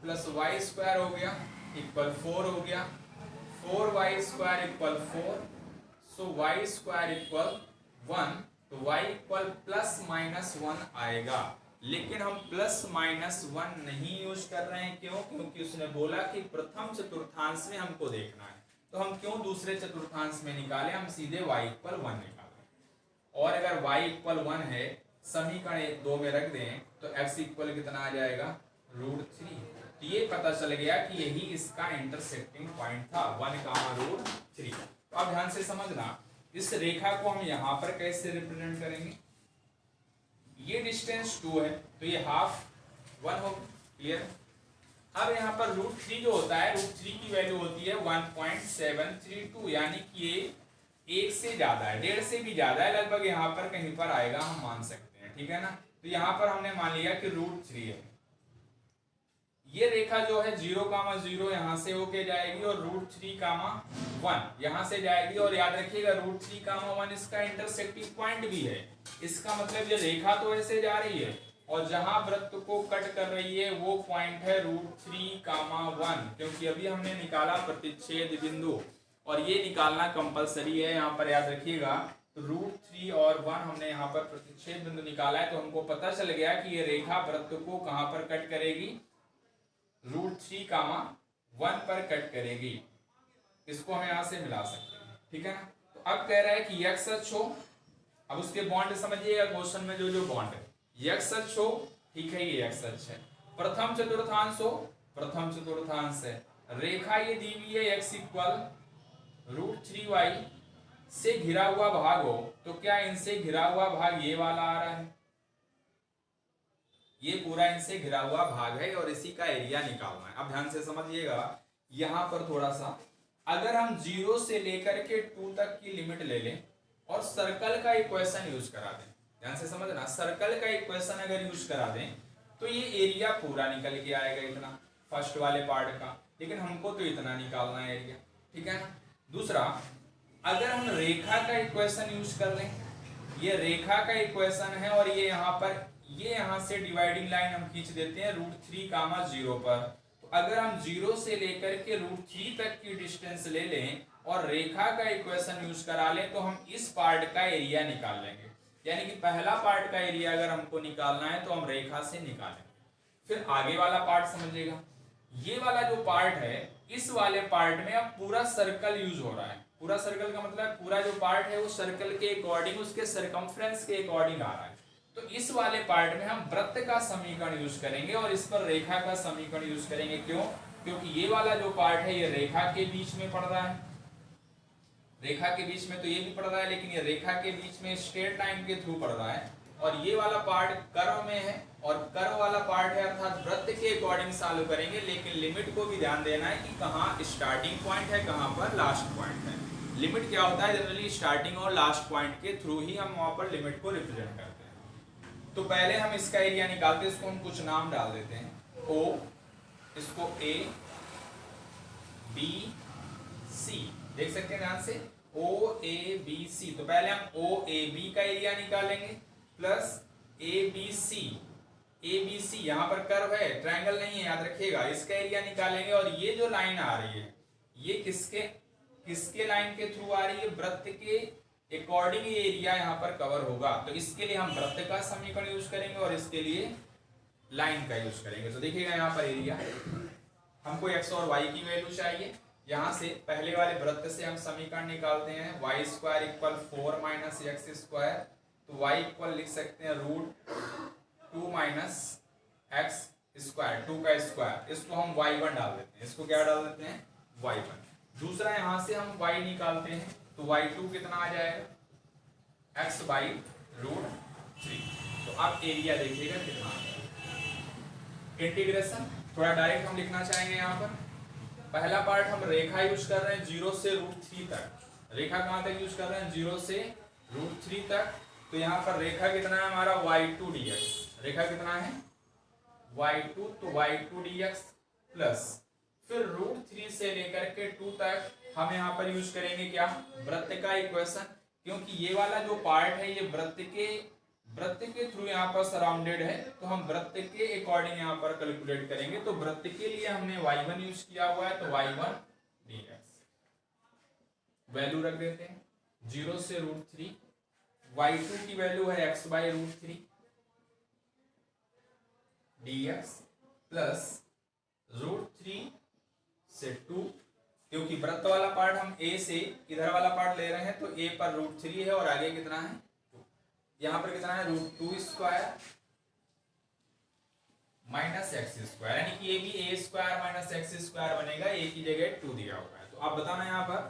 प्लस y² हो गया इक्वल 4 हो गया, 4y² इक्वल 4, सो y² इक्वल 1, तो y इक्वल ±1 आएगा। लेकिन हम ±1 नहीं यूज कर रहे हैं, क्यों? क्योंकि उसने बोला कि प्रथम चतुर्थांश में हमको देखना है, तो हम क्यों दूसरे चतुर्थांश में निकालें, हम सीधे y इक्वल 1 निकालें। और अगर y इक्वल 1 है समीकरण 2 में रख दें तो x इक्वल कितना आ जाएगा √3। तो ये पता चल गया कि यही इसका इंटरसेक्टिंग पॉइंट था 1, √3। तो अब ध्यान से समझना, इस रेखा को हम यहाँ पर कैसे रिप्रेजेंट करेंगे। ये डिस्टेंस 2 है तो ये हाफ 1 हो, क्लियर। अब यहाँ पर √3 जो होता है, √3 की वैल्यू होती है 1.732, यानी कि ये 1 से ज्यादा है, 1.5 से भी ज्यादा है, लगभग यहाँ पर कहीं पर आएगा, हम मान सकते हैं, ठीक है ना। तो यहाँ पर हमने मान लिया कि √3 है। ये रेखा जो है 0,0 यहाँ से होके जाएगी और √3,1 यहाँ से जाएगी, और याद रखिएगा √3,1 इसका इंटरसेक्टिंग पॉइंट भी है। इसका मतलब ये रेखा तो ऐसे जा रही है और जहां वृत्त को कट कर रही है वो पॉइंट है √3,1, क्योंकि अभी हमने निकाला प्रतिच्छेद बिंदु और ये निकालना कंपलसरी है। यहाँ पर याद रखिएगा तो √3 और 1 हमने यहाँ पर प्रतिच्छेद बिंदु निकाला है, तो हमको पता चल गया कि ये रेखा वृत्त को कहां पर कट करेगी, √3,1 पर कट करेगी। इसको हम यहाँ से मिला सकते हैं, ठीक है ना। तो अब कह रहा है कि x अक्ष हो, अब उसके बॉन्ड समझिएगा क्वेश्चन में जो बॉन्ड है, x अक्ष हो, ठीक है, ये x अक्ष है। प्रथम चतुर्थांश हो, प्रथम चतुर्थांश है। रेखा ये दी हुई है x इक्वल √3y से घिरा हुआ भाग हो, तो क्या इनसे घिरा हुआ भाग ये वाला आ रहा है, ये पूरा इनसे घिरा हुआ भाग है और इसी का एरिया निकालना है। अब ध्यान से समझिएगा, यहाँ पर थोड़ा सा अगर हम 0 से लेकर के 2 तक की लिमिट ले लें और सर्कल का इक्वेशन यूज करा दें, ध्यान से समझना, सर्कल का इक्वेशन अगर यूज करा दें तो ये एरिया पूरा निकल के आएगा इतना, फर्स्ट वाले पार्ट का, लेकिन हमको तो इतना निकालना है एरिया, ठीक है ना। दूसरा, अगर हम रेखा का इक्वेशन यूज कर लें, ये रेखा का इक्वेशन है और ये यहाँ पर, ये यहाँ से डिवाइडिंग लाइन हम खींच देते हैं √3,0 पर। तो अगर हम 0 से लेकर के √3 तक की डिस्टेंस ले लें और रेखा का इक्वेशन यूज करा लें तो हम इस पार्ट का एरिया निकाल लेंगे। यानी कि पहला पार्ट का एरिया अगर हमको निकालना है तो हम रेखा से निकालेंगे। फिर आगे वाला पार्ट समझिएगा, ये वाला जो पार्ट है, इस वाले पार्ट में अब पूरा सर्कल यूज हो रहा है। पूरा सर्कल का मतलब पूरा जो पार्ट है वो सर्कल के अकॉर्डिंग, उसके सरकमफ्रेंस के अकॉर्डिंग आ रहा है। तो इस वाले पार्ट में हम वृत्त का समीकरण यूज करेंगे और इस पर रेखा का समीकरण यूज करेंगे। क्यों? क्योंकि ये वाला जो पार्ट है ये रेखा के बीच में पड़ रहा है, रेखा के बीच में तो ये भी पड़ रहा है, लेकिन ये रेखा के बीच में स्ट्रेट लाइन के थ्रू पड़ रहा है, और ये वाला पार्ट कर्व में है और कर्व वाला पार्ट है, अर्थात वृत्त के अकॉर्डिंग सॉल्व करेंगे। लेकिन लिमिट को भी ध्यान देना है कि कहाँ स्टार्टिंग पॉइंट है, कहाँ पर लास्ट पॉइंट है। लिमिट क्या होता है, जनरली स्टार्टिंग और लास्ट पॉइंट के थ्रू ही हम वहां पर लिमिट को रिप्रेजेंट करते हैं। तो पहले हम इसका एरिया निकालते हैं, इसको हम कुछ नाम डाल देते हैं, O, इसको A, B, C, देख सकते हैं ध्यान से, OABC। तो पहले हम OAB का एरिया निकालेंगे प्लस ABC यहाँ पर कर्व है, ट्रायंगल नहीं है, याद रखिएगा, इसका एरिया निकालेंगे। और ये जो लाइन आ रही है ये किसके लाइन के थ्रू आ रही है, वृत्त के अकॉर्डिंग ये एरिया यहाँ पर कवर होगा। तो इसके लिए हम वृत्त का समीकरण यूज करेंगे और इसके लिए लाइन का यूज करेंगे। तो देखिएगा यहाँ पर एरिया, हमको x और y की वैल्यू चाहिए। यहाँ से पहले वाले वृत्त से हम समीकरण निकालते हैं, y square equal 4 minus x square. तो y इक्वल लिख सकते हैं √2 माइनस एक्स स्क्वायर, 2 का स्क्वायर। इसको हम y1 डाल देते हैं, इसको क्या डाल देते हैं y1। दूसरा यहाँ से हम y निकालते हैं, तो y2 कितना आ जाएगा x बाई √3। तो अब एरिया देखिएगा कितना आ जाएगा। इंटीग्रेशन थोड़ा डायरेक्ट हम लिखना चाहेंगे। यहाँ पर पहला पार्ट हम रेखा यूज कर रहे हैं 0 से √3 तक। रेखा कहाँ तक यूज कर रहे हैं 0 से √3 तक। तो यहाँ पर रेखा कितना है हमारा y2 dx। रेखा कितना है y2, तो y2 dx प्लस फिर √3 से लेकर के 2 तक हम यहाँ पर यूज करेंगे क्या, वृत्त का इक्वेशन। क्योंकि ये वाला जो पार्ट है ये वृत्त के थ्रू यहाँ पर सराउंडेड है, तो हम वृत्त के अकॉर्डिंग यहाँ पर कैलकुलेट करेंगे। तो वृत्त के लिए हमने y1 यूज किया हुआ है, तो y1 dx वैल्यू रख देते हैं 0 से √3। y2 की वैल्यू है x बाई √3 dx प्लस √3 से 2, क्योंकि वृत्त वाला पार्ट हम a से इधर वाला पार्ट ले रहे हैं, तो a पर √3 है और आगे कितना है 2। यहाँ पर कितना है √2 स्क्वायर माइनस एक्स स्क्वायर, यानी कि ये भी a square minus x square बनेगा, a की जगह 2 दिया हुआ है। तो आप बताना यहाँ पर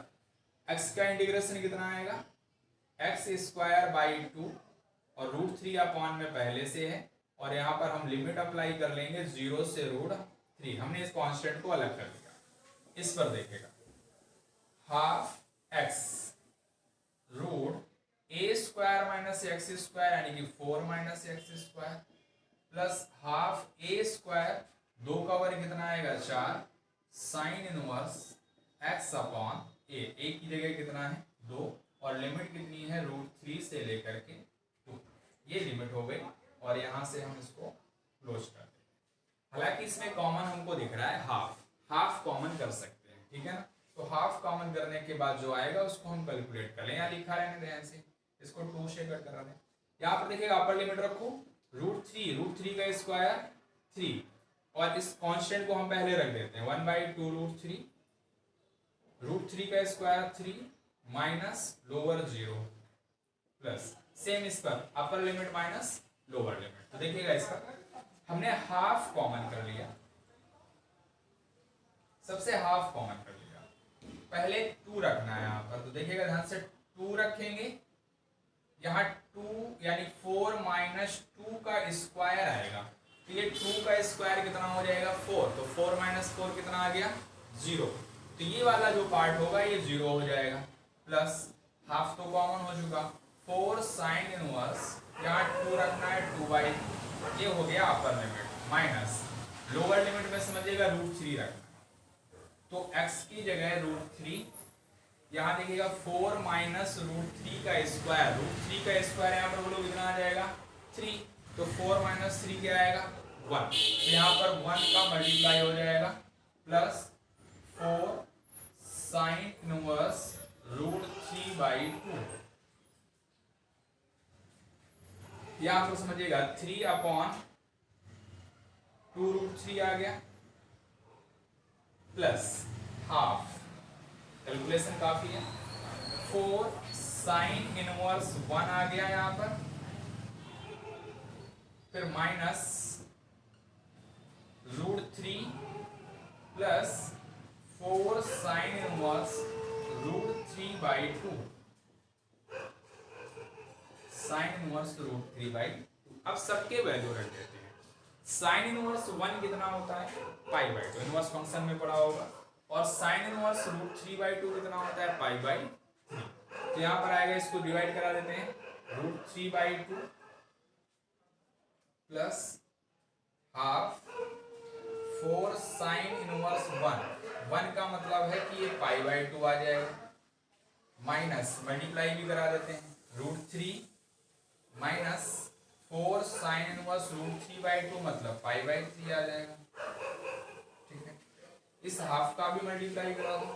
x का इंटीग्रेशन कितना आएगा, एक्स स्क्वायर बाई 2 और √3 अपॉन में पहले से है, और यहाँ पर हम लिमिट अप्लाई कर लेंगे 0 से √3। हमने इस कांस्टेंट को अलग कर दिया। इस पर देखेगा half x √a square minus x square, यानी कि 4 minus x square plus half a square, 2 का वर्ग कितना आएगा 4 sign inverse x upon a की जगह कितना है 2, और लिमिट कितनी है √3 से लेकर के 2। ये लिमिट हो गई, और यहाँ से हम इसको क्लोज कर देंगे। हालांकि इसमें कॉमन हमको दिख रहा है हाफ कॉमन कर सकते हैं, ठीक है ना। तो हाफ कॉमन करने के बाद जो आएगा उसको हम कैलकुलेट कर लें। यहाँ लिखा रहने दें ऐसे, इसको 2 से कट करा दें। यहाँ पर देखिएगा अपर लिमिट रखो √3 का स्क्वायर 3, और इस कांस्टेंट को हम पहले रख देते हैं 1 बाई 2 √3 का square 3 minus lower 0 plus same इस पर upper limit minus lower limit. तो देखिएगा इसका हमने हाफ कॉमन कर लिया, सबसे हाफ कॉमन कर लिया। पहले 2 रखना है यहाँ पर, तो देखिएगा ध्यान से 2 रखेंगे, यहाँ 2 यानी 4 माइनस 2 का स्क्वायर आएगा। तो ये 2 का स्क्वायर कितना हो जाएगा 4, तो 4 माइनस 4 कितना आ गया 0। तो ये वाला जो पार्ट होगा ये 0 हो जाएगा, प्लस हाफ तो कॉमन हो चुका 4 साइन इनवर्स, यहाँ 2 रखना है 2 बाई, ये हो गया upper limit minus lower limit में समझिएगा √3 रखना है। तो x की जगह √3, यहाँ देखिएगा 4 माइनस √3 का स्क्वायर, √3 का स्क्वायर यहाँ पर बोलो कितना आ जाएगा 3, तो 4 माइनस 3 क्या आएगा 1। तो यहाँ पर 1 का मल्टीप्लाई हो जाएगा प्लस 4 साइन इनवर्स √3 बाई 2। यहाँ पर समझिएगा 3 अपॉन 2 √3 आ गया प्लस हाफ, कैलकुलेशन काफी है, 4 साइन इनवर्स 1 आ गया यहाँ पर, फिर minus √3 plus 4 sine inverse √3 by 2, sine inverse √3 by 2। अब सबके वैल्यू रख देते हैं। साइन इनवर्स 1 कितना होता है पाई बाई 2, इनवर्स फंक्शन में पढ़ा होगा, और साइन इनवर्स √3 बाई 2 कितना होता है पाई बाई 3। तो यहाँ पर आएगा, इसको डिवाइड करा देते हैं √3 by 2 plus half 4 sine inverse 1 का मतलब है कि ये पाई बाई 2 आ जाएगा, माइनस मल्टीप्लाई भी करा देते हैं √3 माइनस 4 साइन इनवर्स √3 बाई 2 मतलब पाई बाई 3 आ जाएगा, ठीक है। इस हाफ का भी मल्टीप्लाई करा दो,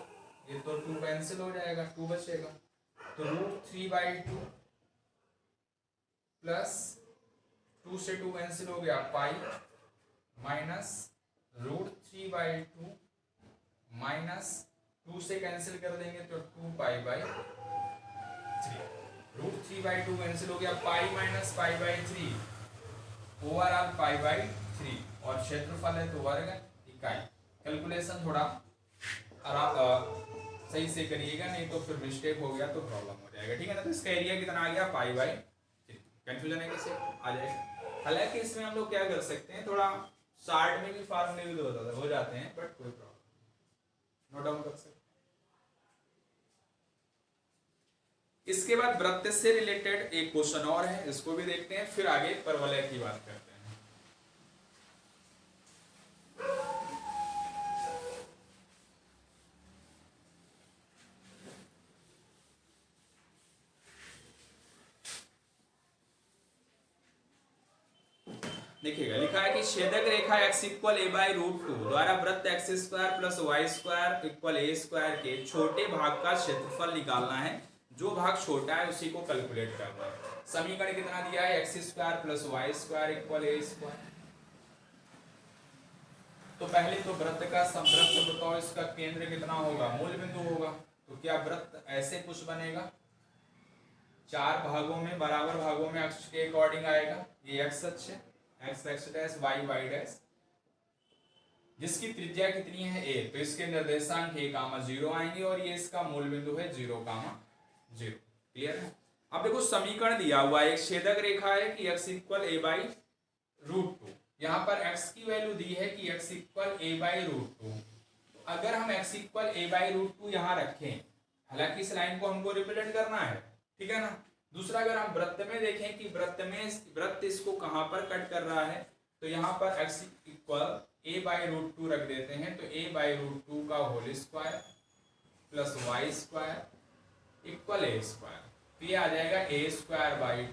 ये तो 2 कैंसिल हो जाएगा, 2 बचेगा, तो √3 बाई 2 प्लस 2 से 2 कैंसिल हो गया पाई, माइनस √3/2 माइनस 2 से कैंसिल कर देंगे तो 2π/3। √3/2 कैंसिल हो गया, पाई माइनस π/3 ओवरऑल π/3 और क्षेत्रफल है तो वर्ग इकाई। कैलकुलेशन थोड़ा सही से करिएगा, नहीं तो फिर मिस्टेक हो गया तो प्रॉब्लम हो जाएगा, ठीक है ना। तो इसका एरिया कितना आ गया, π/3। कंफ्यूजन है कैसे आ जाएगा। हालांकि इसमें हम लोग क्या कर सकते हैं, थोड़ा शार्ट में भी फार्मूले यूज हो जाते हैं, बट कोई प्रॉब्लम नोट डाउन कर सकते हैं। इसके बाद वृत्त से रिलेटेड एक क्वेश्चन और है, इसको भी देखते हैं, फिर आगे परवलय की बात करते हैं। देखिएगा, लिखा है कि छेदक रेखा x इक्वल a/√2 द्वारा वृत्त x² + y² = a² के छोटे भाग का क्षेत्रफल निकालना है। जो भाग छोटा है उसी को कैलकुलेट करना है। समीकरण कितना दिया है, x² + y² = a²। तो पहले तो वृत्त का समवृत्त बताओ, इसका केंद्र कितना होगा, मूल बिंदु होगा। तो क्या वृत्त ऐसे कुछ बनेगा, 4 भागों में बराबर भागों में अक्ष के अकॉर्डिंग आएगा। ये x अक्ष है, x डैश y डैश, जिसकी त्रिज्या कितनी है a, तो इसके निर्देशांक a, 0 आएंगे और ये इसका मूल बिंदु है 0, 0। क्लियर है। अब देखो समीकरण दिया हुआ है, एक छेदक रेखा है कि x इक्वल a/√2, यहाँ पर x की वैल्यू दी है कि x इक्वल a/√2। अगर हम x इक्वल a/√2 यहाँ रखें, हालांकि इस लाइन को हमको रिप्रेजेंट करना है, ठीक है ना। दूसरा, अगर हम वृत्त में देखें कि वृत्त इसको कहां पर कट कर रहा है, तो यहाँ पर x इक्वल a/√2 रख देते हैं, तो a/√2 का whole square plus y² equal a²। तो ये आ जाएगा a²/2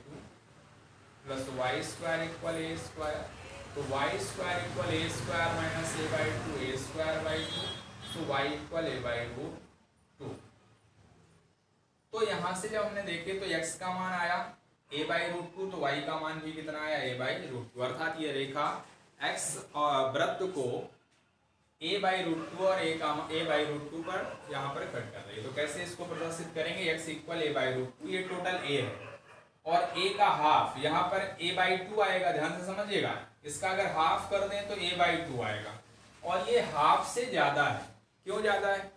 plus y² equal a²। तो y² equal a² minus a/2 a²/2, तो y इक्वल a/√2। तो यहां से जब हमने देखे तो x का मान आया a/√2, तो y का मान भी कितना आया, a/√2। अर्थात ये रेखा x और वृत्त को a/√2 और a/√2 पर यहाँ पर कट कर रही है। तो कैसे इसको प्रदर्शित करेंगे, x इक्वल a/√2, ये टोटल a है, और a का हाफ यहाँ पर a/2 आएगा। ध्यान से समझिएगा, इसका अगर हाफ कर दें तो a/2 आएगा, और ये हाफ से ज्यादा है। क्यों ज्यादा है,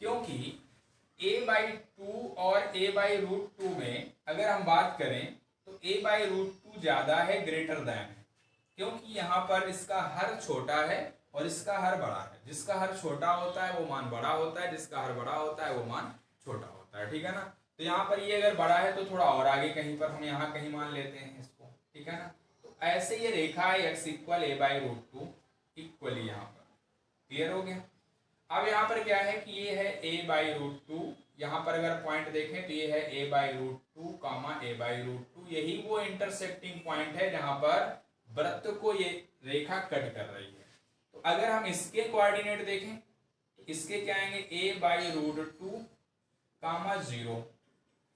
क्योंकि a/2 और a/√2 में अगर हम बात करें तो a/√2 ज्यादा है, ग्रेटर देन है, क्योंकि यहाँ पर इसका हर छोटा है और इसका हर बड़ा है। जिसका हर छोटा होता है वो मान बड़ा होता है, जिसका हर बड़ा होता है वो मान छोटा होता है, ठीक है ना। तो यहाँ पर ये अगर बड़ा है तो थोड़ा और आगे कहीं पर हम यहाँ कहीं मान लेते हैं इसको, ठीक है ना। तो ऐसे ये रेखा है x इक्वल a/√2 इक्वली यहाँ पर। क्लियर हो गया। अब यहाँ पर क्या है कि ये है a/√2, यहाँ पर अगर पॉइंट देखें तो ये है a/√2, a/√2, यही वो इंटरसेक्टिंग पॉइंट है जहां पर वृत्त को ये रेखा कट कर रही है। तो अगर हम इसके कोऑर्डिनेट देखें तो इसके क्या आएंगे, a/√2, 0,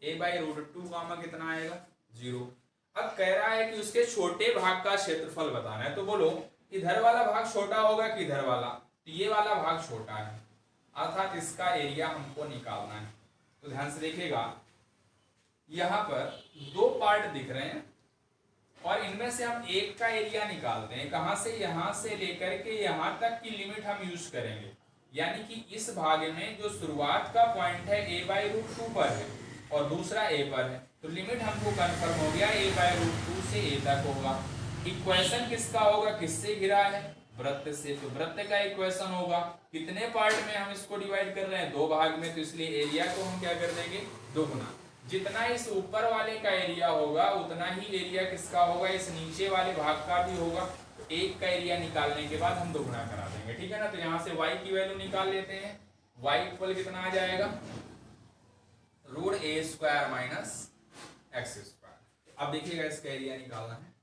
a/√2, कितना आएगा, 0। अब कह रहा है कि उसके छोटे भाग का क्षेत्रफल बताना है। तो बोलो इधर वाला भाग छोटा होगा कि इधर वाला, तो ये वाला भाग छोटा है, अर्थात इसका एरिया हमको निकालना है। तो ध्यान से देखिएगा, यहाँ पर 2 पार्ट दिख रहे हैं और इनमें से हम एक का एरिया निकालते हैं। कहां से, यहां से लेकर के यहां तक की लिमिट हम यूज करेंगे। यानी कि इस भाग में जो शुरुआत का पॉइंट है a/√2 पर है और दूसरा a पर है, तो लिमिट हमको कंफर्म हो गया a/√2 से a तक होगा। इक्वेशन किसका होगा, किससे घिरा है, वृत्त से। तो वृत्त का इक्वेशन होगा, कितने पार्ट में हम इसको डिवाइड कर रहे हैं, 2 भाग में, तो इसलिए एरिया को हम क्या कर देंगे, 2 गुना। जितना इस ऊपर वाले का एरिया होगा उतना ही एरिया किसका होगा, इस नीचे वाले भाग का भी होगा। तो एक का एरिया निकालने के बाद हम 2 गुना करा देंगे, ठीक है ना। तो यहाँ से y की वैल्यू निकाल लेते हैं, y इक्वल कितना आ जाएगा, √a² माइनस x²। अब देखिएगा इसका एरिया निकालना है,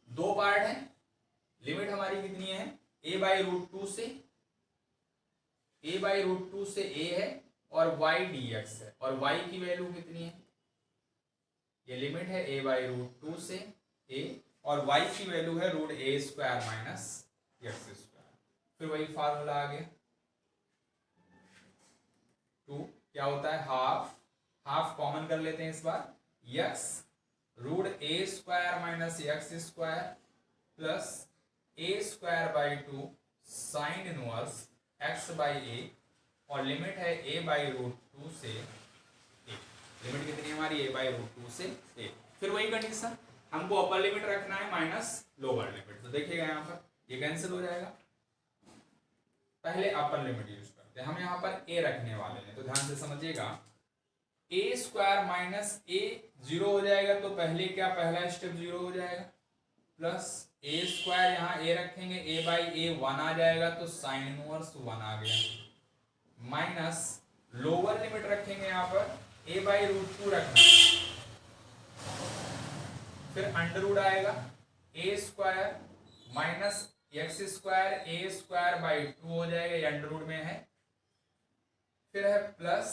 2 पार्ट है, लिमिट हमारी कितनी है, a/√2 से a है और y dx है, और y की वैल्यू कितनी है, ये लिमिट है a/√2 से a और y की वैल्यू है रूट ए स्क्वायर माइनस एक्स स्क्वायर। फिर वही फार्मूला आ गया 2 क्या होता है हाफ, हाफ कॉमन कर लेते हैं इस बार, x root A square minus x square plus a square by 2 sine inverse x by a, और लिमिट है a बाई रूट 2 से a। लिमिट कितनी है हमारी a बाई रूट 2 से a। फिर वही कंडीशन, हमको अपर लिमिट रखना है माइनस लोअर लिमिट, तो देखिएगा यहाँ पर ये कैंसिल हो जाएगा। पहले अपर लिमिट यूज करते हैं, हम यहाँ पर a रखने वाले हैं, तो ध्यान से समझिएगा। ए स्क्वायर माइनस ए जीरो हो जाएगा, तो पहले क्या पहला स्टेप जीरो हो जाएगा, प्लस ए स्क्वायर यहाँ ए रखेंगे, ए बाई ए 1 आ जाएगा, तो साइन इनवर्स 1 आ गया, माइनस लोअर लिमिट रखेंगे यहाँ पर ए बाई रूट 2 रखना, फिर अंडर रूट आएगा a square minus x square a square by 2 हो जाएगा, ये अंडर रूट में है, फिर है प्लस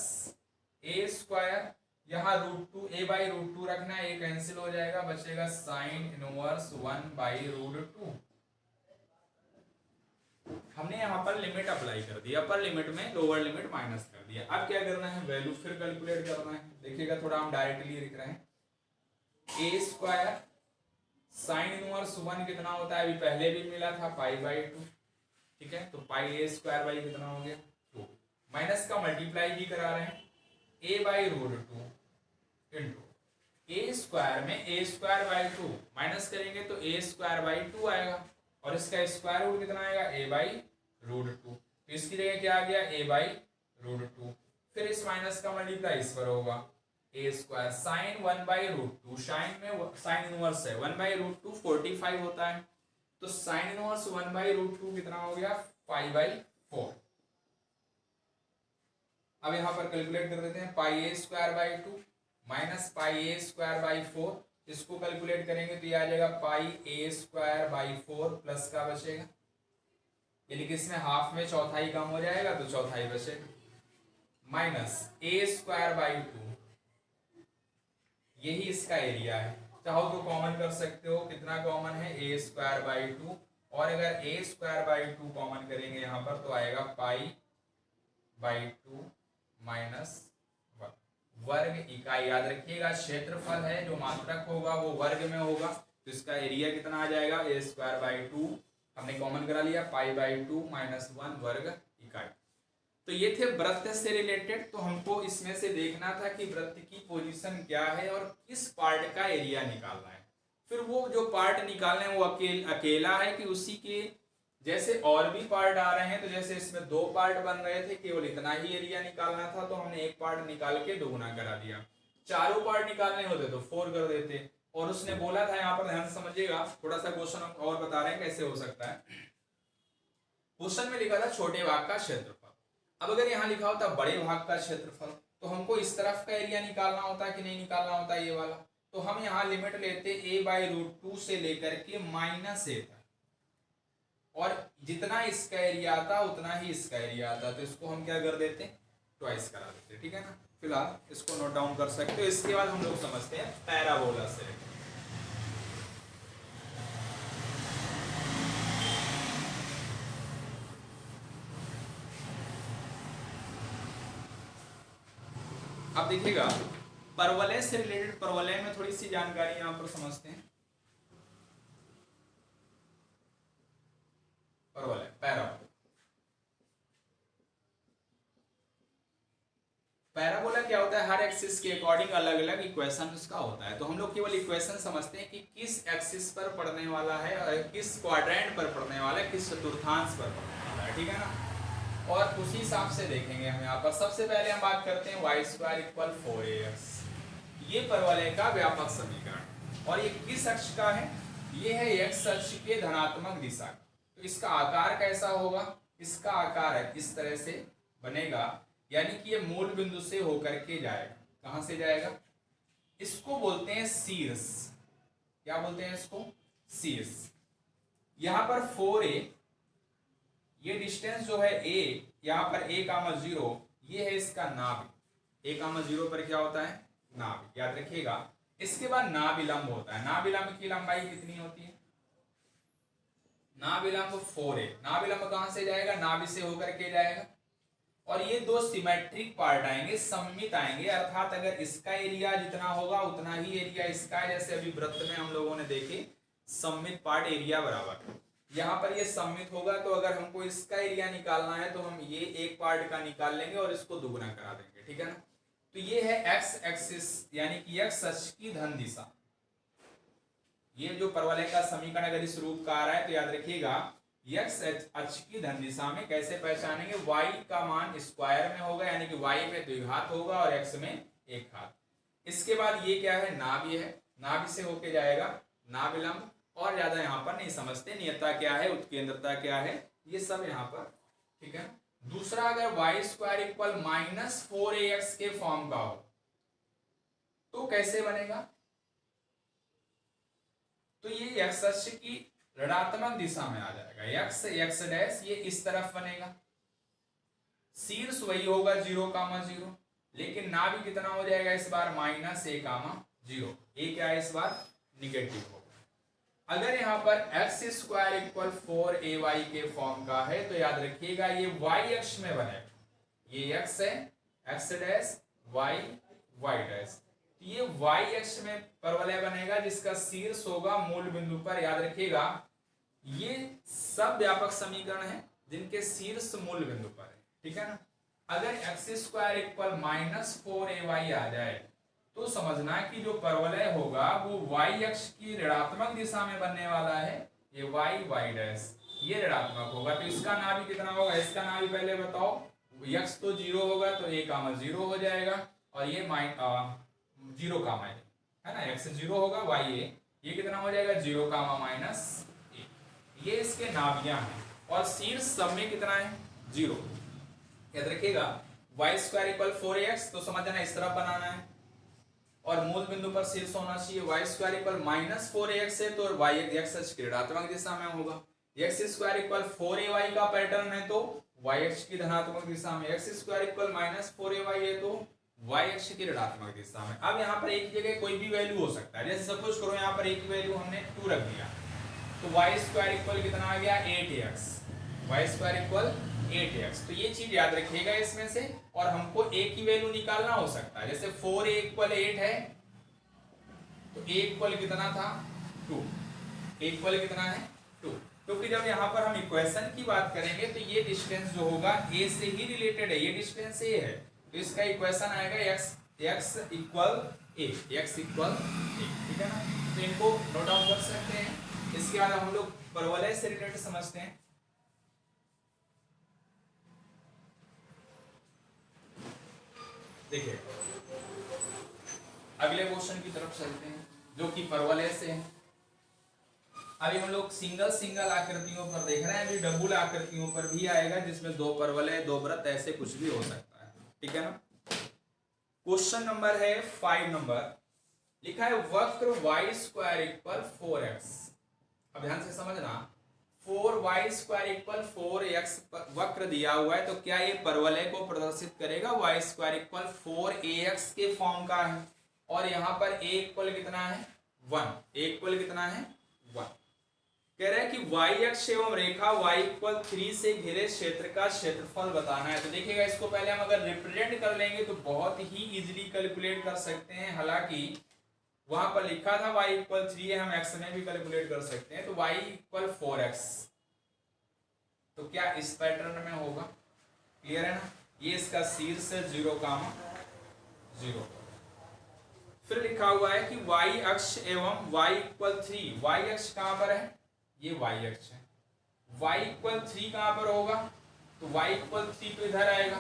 ए स्क्वायर यहाँ रूट 2 ए बाई रूट 2 रखना है, ये कैंसिल हो जाएगा, बचेगा साइन इनवर्स 1 बाई रूट 2। हमने यहाँ पर लिमिट अप्लाई कर दी, अपर लिमिट में लोअर लिमिट माइनस कर दिया। अब क्या करना है, वैल्यू फिर कैलकुलेट करना है। देखिएगा थोड़ा हम डायरेक्टली लिख रहे हैं, ए स्क्वायर साइन इनवर्स 1 कितना होता है, अभी पहले भी मिला था पाई बाई 2, ठीक है, तो पाई ए स्क्वायर बाई कितना हो गया 2, माइनस का मल्टीप्लाई भी करा रहे हैं, a by root 2 into a square में ए स्क्वायर बाई 2 माइनस करेंगे तो ए स्क्वायर बाई 2 आएगा, और इसका स्क्वायर रूट कितना आएगा ए बाई रूट 2, तो इसकी जगह क्या आ गया ए बाई रूट 2, फिर इस माइनस का मल्टीप्लाई इस पर होगा a square sine 1 by root 2, sine में साइन इनवर्स है 1 बाई रूट 2 45 होता है, तो साइन इनवर्स 1 बाई रूट 2 कितना हो गया 5 बाई 4। अब यहाँ पर कैलकुलेट कर देते हैं, pi a square by 2 minus pi a square by 4, इसको कैलकुलेट करेंगे तो ये आ जाएगा pi a square by 4 plus का बचेगा, यानी कि इसमें हाफ में चौथाई कम हो जाएगा तो चौथाई बचेगा, माइनस ए स्क्वायर बाई 2, यही इसका एरिया है, चाहो तो कॉमन कर सकते हो, कितना कॉमन है ए स्क्वायर बाई 2, और अगर ए स्क्वायर बाई 2 कॉमन करेंगे यहाँ पर तो आएगा पाई बाई 2 माइनस वर्ग इकाई। याद रखिएगा क्षेत्रफल है, जो मात्रक होगा वो वर्ग में होगा, तो इसका एरिया कितना आ जाएगा ए स्क्वायर बाई 2, हमने कॉमन करा लिया पाई बाई 2 माइनस 1 वर्ग इकाई। तो ये थे वृत्त से रिलेटेड, तो हमको इसमें से देखना था कि वृत्त की पोजीशन क्या है और किस पार्ट का एरिया निकालना है। फिर वो जो पार्ट निकालना है वो अकेला है कि उसी के जैसे और भी पार्ट आ रहे हैं, तो जैसे इसमें 2 पार्ट बन रहे थे, केवल इतना ही एरिया निकालना था, तो हमने एक पार्ट निकाल के दोगुना करा दिया, चारों पार्ट निकालने होते तो 4 कर देते। और उसने बोला था, यहाँ पर ध्यान से समझिएगा, थोड़ा सा क्वेश्चन और बता रहे हैं कैसे हो सकता है। क्वेश्चन में लिखा था छोटे भाग का क्षेत्रफल, अब अगर यहाँ लिखा होता बड़े भाग का क्षेत्रफल, तो हमको इस तरफ का एरिया निकालना होता कि नहीं निकालना होता ये वाला, तो हम यहाँ लिमिट लेते ए बाई रूट 2 से लेकर के माइनस ए तक, और जितना इसका एरिया आता उतना ही इसका एरिया आता, तो इसको हम क्या कर देते ट्वाइस करा देते, ठीक है ना। फिलहाल इसको नोट डाउन कर सकते हो। इसके बाद हम लोग समझते हैं पैराबोला से। अब देखिएगा परवलय से रिलेटेड, परवलय में थोड़ी सी जानकारी यहाँ पर समझते हैं। परवलय पैराबोला, पैराबोला क्या होता है, हर एक्सिस के अकॉर्डिंग अलग अलग इक्वेशन उसका होता है, तो हम लोग केवल इक्वेशन समझते हैं कि किस एक्सिस पर पड़ने वाला है और किस क्वाड्रेंट पर पड़ने वाला है, किस चतुर्थांश पर पड़ने वाला है, ठीक है ना। और उसी हिसाब से देखेंगे हम यहाँ पर। सबसे पहले हम बात करते हैं वाई स्क्वायर इक्वल 4ax, ये परवलय का व्यापक समीकरण, और ये किस अक्ष का है, ये है एक्स अक्ष के धनात्मक दिशा। तो इसका आकार कैसा होगा, इसका आकार है इस तरह से बनेगा, यानी कि ये मूल बिंदु से होकर के जाएगा। कहां से जाएगा, इसको बोलते हैं शीर्ष। क्या बोलते हैं इसको, शीर्ष। यहां पर 4a, ये डिस्टेंस जो है a, यहां पर a,0, ये है इसका नाभि। a,0 पर क्या होता है, नाभि। याद रखिएगा इसके बाद नाभिलंब होता है। नाभिलंब की लंबाई कितनी होती है? नाभिलंब 4a। नाभिलंब कहां से जाएगा? नाभि से होकर के जाएगा और ये दो सिमेट्रिक पार्ट आएंगे, सममित आएंगे, अर्थात अगर इसका एरिया जितना होगा उतना ही एरिया इसका है। जैसे अभी वृत्त में हम लोगों ने देखे सममित पार्ट एरिया बराबर, यहाँ पर ये सममित होगा तो अगर हमको इसका एरिया निकालना है तो हम ये एक पार्ट का निकाल लेंगे और इसको दुगुना करा देंगे, ठीक है ना। तो ये है एक्स एक्सिस यानी कि एक्स अक्ष की धन दिशा। ये जो परवलय का समीकरण अगर इस रूप का आ रहा है तो याद रखिएगा एक्स अक्ष की धन दिशा में कैसे पहचानेंगे? y का मान स्क्वायर में होगा यानी कि y में द्विघात होगा और x में एक घात। इसके बाद ये क्या है? नाभि है, नाभि से होके जाएगा नाभिलंब। और ज्यादा यहाँ पर नहीं समझते, नियतता क्या है, उत्केंद्रता क्या है, ये सब यहाँ पर, ठीक है। दूसरा, अगर वाई स्क्वायर इक्वल -4ax के फॉर्म का हो तो कैसे बनेगा? तो ये एक्स अक्ष की ऋणात्मक दिशा में आ जाएगा, एक्स एक्स डैश, ये इस तरफ बनेगा। शीर्ष वही होगा 0,0, लेकिन नाभि कितना हो जाएगा इस बार? -a,0। ए क्या है इस बार? निगेटिव होगा। अगर यहाँ पर एक्स स्क्वायर इक्वल 4ay के फॉर्म का है तो याद रखिएगा ये y अक्ष में बनेगा। ये x है, x dash, y y dash, ये y अक्ष में परवलय बनेगा जिसका शीर्ष होगा मूल बिंदु पर। याद रखिएगा ये सब व्यापक समीकरण है जिनके शीर्ष मूल बिंदु पर है, ठीक है ना। अगर एक्स स्क्वायर इक्वल -4ay आ जाए तो समझना कि जो परवलय होगा वो y अक्ष की ऋणात्मक दिशा में बनने वाला है। ये y y डैश ये ऋणात्मक होगा तो इसका नाभि कितना होगा? इसका नाभि पहले बताओ। x तो 0 होगा तो a,0 हो जाएगा और ये 0, है ना। x 0 होगा, y ये कितना हो जाएगा? 0, -a। ये इसके नाभियां हैं और शीर्ष सब में कितना है? 0। याद रखिएगा y स्क्वायर इक्वल 4ax तो समझ जाना इस तरफ बनाना है और मूल बिंदु पर शीर्ष होना चाहिए। y स्क्वायर इक्वल -4ax है तो y x अक्ष की ऋणात्मक दिशा में होगा। x स्क्वायर इक्वल 4ay का पैटर्न है तो y अक्ष की धनात्मक दिशा में। x स्क्वायर इक्वल -4ay है तो y अक्ष की ऋणात्मक दिशा में। अब यहाँ पर एक जगह कोई भी वैल्यू हो सकता है, जैसे सपोज करो यहाँ पर एक वैल्यू हमने 2 रख दिया तो y स्क्वायर इक्वल कितना आ गया? 8ax। y square equal 8ax। तो ये चीज याद रखिएगा इसमें से, और हमको a की वैल्यू निकालना हो सकता है। जैसे 4a इक्वल 8 है तो a इक्वल कितना था? 2। a इक्वल कितना है? 2। क्योंकि जब यहाँ पर हम इक्वेशन की बात करेंगे तो ये डिस्टेंस जो होगा a से ही रिलेटेड है, ये डिस्टेंस a है तो इसका इक्वेशन आएगा x equal a, x equal a, ठीक है ना। तो इनको नोट डाउन कर सकते हैं। इसके बाद हम लोग परवलय से रिलेटेड समझते हैं। देखिए अगले क्वेश्चन की तरफ चलते हैं जो कि परवलय से है। अभी हम लोग सिंगल आकृतियों पर देख रहे हैं, अभी डबल आकृतियों पर भी आएगा जिसमें 2 परवलय 2 वृत्त ऐसे कुछ भी हो सकता है, ठीक है ना। क्वेश्चन नंबर है 5 नंबर, लिखा है वक्र y स्क्वायर इक्वल 4x। अब ध्यान से समझना, 4y स्क्वायर इक्वल 4x वक्र दिया हुआ है तो क्या ये परवलय को प्रदर्शित करेगा? y स्क्वायर इक्वल 4ax के फॉर्म का है और यहाँ पर a इक्वल कितना है? 1। a इक्वल कितना है? 1। कह रहा है कि y अक्ष एवं रेखा y इक्वल 3 से घिरे क्षेत्र का क्षेत्रफल बताना है। तो देखिएगा इसको पहले हम अगर रिप्रेजेंट कर लेंगे तो बहुत ही इजीली कैलकुलेट कर सकते हैं। हालांकि वहां पर लिखा था y इक्वल 3 है, हम x में भी कैलकुलेट कर सकते हैं। तो y इक्वल 4x तो क्या इस पैटर्न में होगा? क्लियर है ना। ये इसका शीर्ष है 0,0। फिर लिखा हुआ है कि y अक्ष एवं y इक्वल 3, y अक्ष कहां पर है? ये y अक्ष है। y इक्वल 3 कहां पर होगा? तो y इक्वल 3 तो इधर आएगा।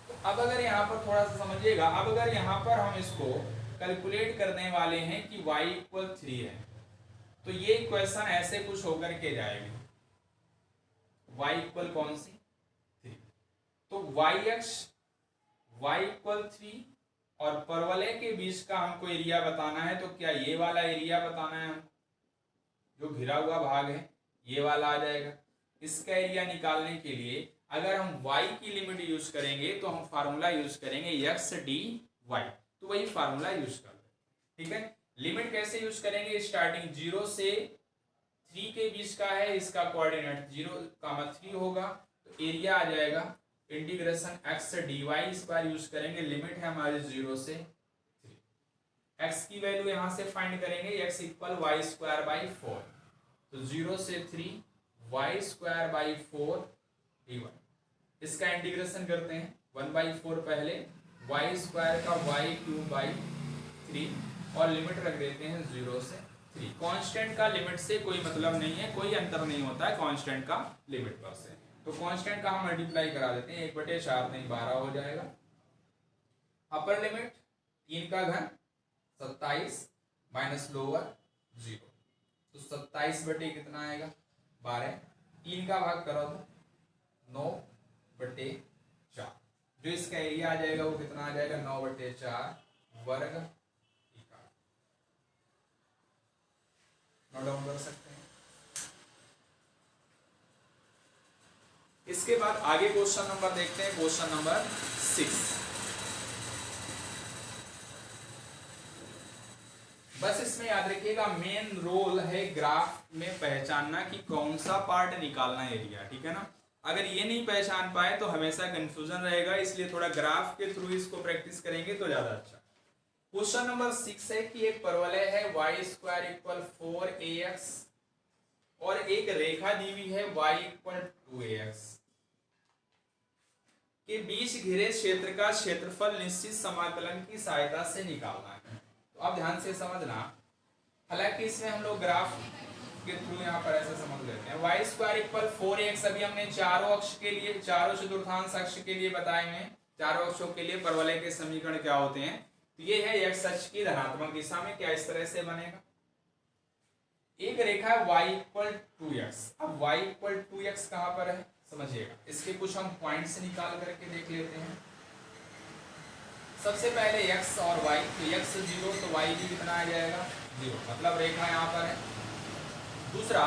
तो अब अगर यहाँ पर थोड़ा सा समझिएगा, अब अगर यहाँ पर हम इसको कैलकुलेट करने वाले हैं कि y इक्वल 3 है तो ये इक्वेशन ऐसे कुछ होकर के जाएगी। y इक्वल कौन सी? 3। तो y अक्ष y इक्वल 3 और परवलय के बीच का हमको एरिया बताना है तो क्या ये वाला एरिया बताना है हमको? जो घिरा हुआ भाग है ये वाला आ जाएगा। इसका एरिया निकालने के लिए अगर हम y की लिमिट यूज करेंगे तो हम फार्मूला यूज करेंगे x dy, तो वही फार्मूला यूज कर लें, ठीक है। लिमिट कैसे यूज करेंगे, स्टार्टिंग 0 से 3 के बीच का है, इसका कोऑर्डिनेट 0,3 होगा, तो एरिया आ जाएगा इंटीग्रेशन x dy। इस बार यूज करेंगे, लिमिट है हमारी 0 से 3। x की वैल्यू यहां से फाइंड करेंगे, x equal y square by 4, तो 0 से 3 वाई स्क्वायर बाई 4 dy। इसका इंटीग्रेशन करते हैं, 1/4 पहले, वाई स्क्वायर का वाई क्यूब बाई 3 और लिमिट रख देते हैं 0 से 3। कांस्टेंट का लिमिट से कोई मतलब नहीं है, कोई अंतर नहीं होता है कांस्टेंट का लिमिट पर से, तो कांस्टेंट का हम मल्टीप्लाई करा देते हैं, 1/4 नहीं 12 हो जाएगा। अपर लिमिट 3 का घन 27 माइनस लोअर 0, तो 27 बटे कितना आएगा 12, 3 का भाग करो तो 9/4, जो इसका एरिया आ जाएगा वो कितना आ जाएगा 9/4 वर्ग इकाई। नोट डाउन कर सकते हैं। इसके बाद आगे क्वेश्चन नंबर देखते हैं, क्वेश्चन नंबर 6। बस इसमें याद रखिएगा मेन रोल है ग्राफ में पहचानना कि कौन सा पार्ट निकालना है एरिया, ठीक है ना। अगर ये नहीं पहचान पाए तो हमेशा कंफ्यूजन रहेगा, इसलिए थोड़ा ग्राफ के थ्रू इसको प्रैक्टिस करेंगे तो ज्यादा अच्छा। क्वेश्चन नंबर 6 है कि एक परवलय है y स्क्वायर इक्वल 4ax और एक रेखा दी हुई है y इक्वल 2ax के बीच घिरे क्षेत्र का क्षेत्रफल निश्चित समाकलन की सहायता से निकालना है। तो आप ध्यान से समझना, हालांकि इसमें हम लोग ग्राफ के थ्रू यहाँ पर ऐसा समझ लेते हैं। y स्क्वायर इक्वल 4ax अभी हमने चारों अक्ष के लिए, चारों चतुर्थांश अक्ष के लिए बताए हैं, चारों अक्षों के लिए परवलय के समीकरण क्या होते हैं। तो ये है x अक्ष की धनात्मक दिशा में, क्या इस तरह से बनेगा, एक रेखा y इक्वल 2x। अब y इक्वल 2x कहां पर है समझिएगा, इसके कुछ हम पॉइंट्स निकाल करके देख लेते हैं। सबसे पहले x और y, तो x 0 तो y भी कितना आ जाएगा 0, मतलब रेखा यहाँ पर है। दूसरा,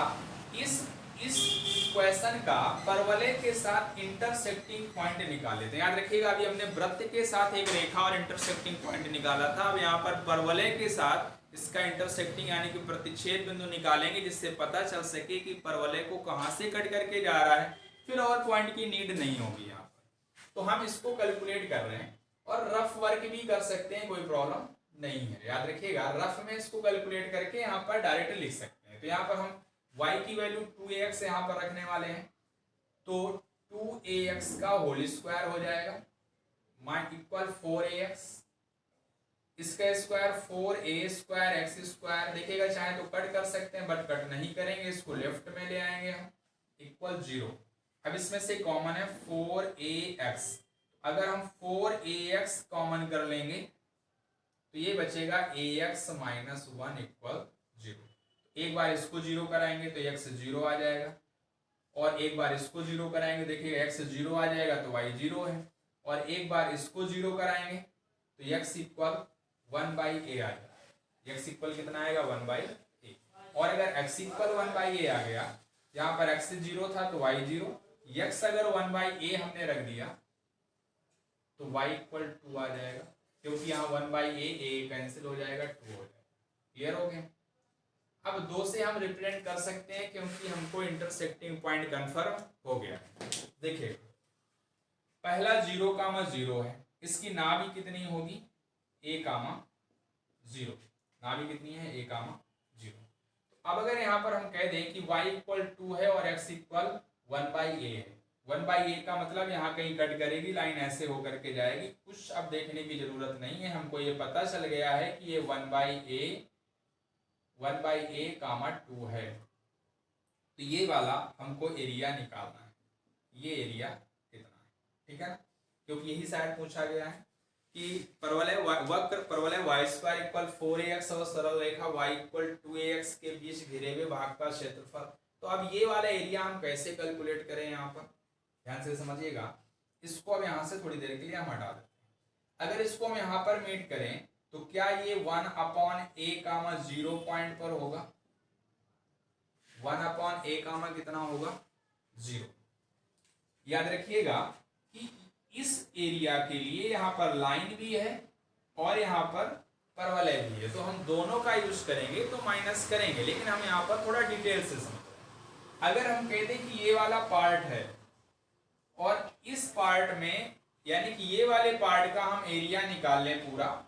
इस इक्वेशन का परवलय के साथ इंटरसेक्टिंग पॉइंट निकाल लेते हैं। याद रखिएगा अभी हमने वृत्त के साथ एक रेखा और इंटरसेक्टिंग पॉइंट निकाला था, अब यहाँ पर परवलय के साथ इसका इंटरसेक्टिंग यानी कि प्रतिच्छेद बिंदु निकालेंगे, जिससे पता चल सके कि परवलय को कहाँ से कट करके जा रहा है, फिर और पॉइंट की नीड नहीं होगी यहाँ पर। तो हम इसको कैलकुलेट कर रहे हैं और रफ वर्क भी कर सकते हैं, कोई प्रॉब्लम नहीं है। याद रखिएगा रफ में इसको कैलकुलेट करके यहाँ पर डायरेक्ट लिख सकते हैं। तो यहाँ पर हम y की वैल्यू 2ax यहाँ पर रखने वाले हैं, तो 2ax का होल स्क्वायर हो जाएगा इक्वल 4ax, इसका square 4a square x square. देखिएगा चाहे तो कट कर सकते हैं बट कट नहीं करेंगे, इसको लेफ्ट में ले आएंगे हम, इक्वल 0। अब इसमें से कॉमन है 4ax, अगर हम 4ax कॉमन कर लेंगे तो ये बचेगा ax माइनस 1 इक्वल 0। एक बार इसको 0 कराएंगे तो x 0 आ जाएगा, और एक बार इसको 0 कराएंगे, देखिएगा x 0 आ जाएगा तो y 0 है, और एक बार इसको 0 कराएंगे तो x इक्वल 1/a आ जाएगा। x इक्वल कितना आएगा 1/a, और अगर x इक्वल 1/a आ गया, यहाँ पर x 0 था तो y 0, x अगर 1/a हमने रख दिया तो y इक्वल 2 आ जाएगा, क्योंकि यहाँ 1/a कैंसिल हो जाएगा, 2 हो जाएगा। क्लियर हो गया। अब 2 से हम रिप्रेजेंट कर सकते हैं क्योंकि हमको इंटरसेक्टिंग पॉइंट कंफर्म हो गया। देखिए पहला 0,0 है, इसकी नाभि कितनी होगी a,0, नाभि कितनी है a,0। अब अगर यहाँ पर हम कह दें कि y इक्वल 2 है और x इक्वल 1/a है, 1/a का मतलब यहाँ कहीं कट करेगी लाइन, ऐसे होकर के जाएगी, कुछ अब देखने की जरूरत नहीं है, हमको ये पता चल गया है कि ये 1/a, 2 है। तो ये वाला हमको एरिया निकालना है, ये एरिया कितना है, ठीक है ना, क्योंकि यही शायद पूछा गया है कि परवलय वक्र परवलय y स्क्वायर इक्वल 4ax और सरल रेखा y इक्वल 2ax के बीच घिरे हुए भाग का क्षेत्रफल। तो अब ये वाला एरिया हम कैसे कैलकुलेट करें, यहाँ पर ध्यान से समझिएगा। इसको अब यहाँ से थोड़ी देर के लिए हम हटा देते हैं। अगर इसको हम यहाँ पर मीट करें तो क्या ये 1/a,0 पॉइंट पर होगा, 1/a, कितना होगा 0। याद रखिएगा कि इस एरिया के लिए यहाँ पर लाइन भी है और यहाँ पर परवलय भी है, तो हम दोनों का यूज करेंगे तो माइनस करेंगे, लेकिन हम यहाँ पर थोड़ा डिटेल से समझ। अगर हम कहते हैं कि ये वाला पार्ट है और इस पार्ट में, यानी कि ये वाले पार्ट का हम एरिया निकाल लें पूरा,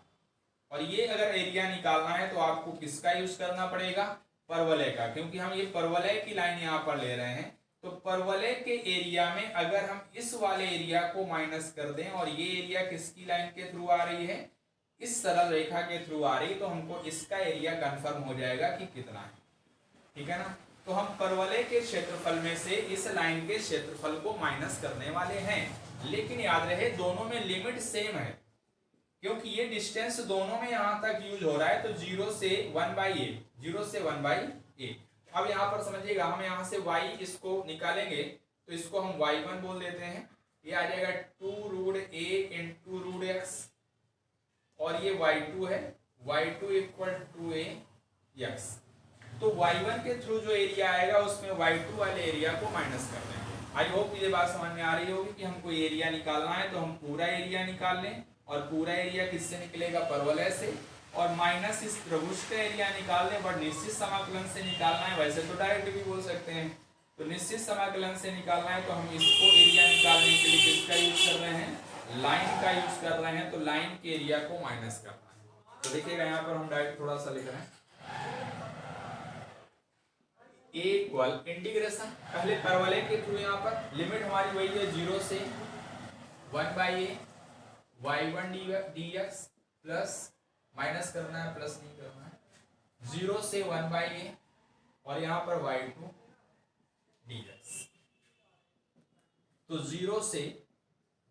और ये अगर एरिया निकालना है तो आपको किसका यूज करना पड़ेगा, परवलय का, क्योंकि हम ये परवलय की लाइन यहाँ पर ले रहे हैं। तो परवलय के एरिया में अगर हम इस वाले एरिया को माइनस कर दें और ये एरिया किसकी लाइन के थ्रू आ रही है, इस सरल रेखा के थ्रू आ रही, तो हमको इसका एरिया कंफर्म हो जाएगा कि कितना है, ठीक है ना। तो हम परवलय के क्षेत्रफल में से इस लाइन के क्षेत्रफल को माइनस करने वाले हैं, लेकिन याद रहे दोनों में लिमिट सेम है, क्योंकि ये डिस्टेंस दोनों में यहां तक यूज हो रहा है, तो 0 से 1/a, 0 से 1/a। अब यहाँ पर समझिएगा, हम यहाँ से y इसको निकालेंगे तो इसको हम y1 बोल देते हैं, ये आ जाएगा 2√a इंटू √x, और ये y2 है, y2 इक्वल 2ax। तो y1 के थ्रू जो एरिया आएगा उसमें y2 वाले एरिया को माइनस कर देंगे। आई होप ये बात समझ में आ रही होगी कि हमको एरिया निकालना है तो हम पूरा एरिया निकाल लें, और पूरा एरिया किससे निकलेगा, परवलय से, और माइनस इस त्रिभुज का एरिया निकाल लें, बट निश्चित समाकलन से निकालना है, वैसे तो डायरेक्ट भी बोल सकते हैं। तो निश्चित समाकलन से निकालना है तो हम इसको एरिया निकालने के लिए किसका यूज कर रहे हैं, लाइन का यूज कर रहे हैं, तो लाइन के एरिया को माइनस करना है। तो देखिएगा यहाँ पर हम डायरेक्ट थोड़ा सा लिख रहे हैं, a इक्वल इंटीग्रेशन, पहले परवलय के थ्रू यहाँ पर लिमिट हमारी वही है 0 से 1/a y1 dx plus, minus करना है प्लस नहीं करना है, 0 से 1/a और यहाँ पर y2 dx। तो 0 से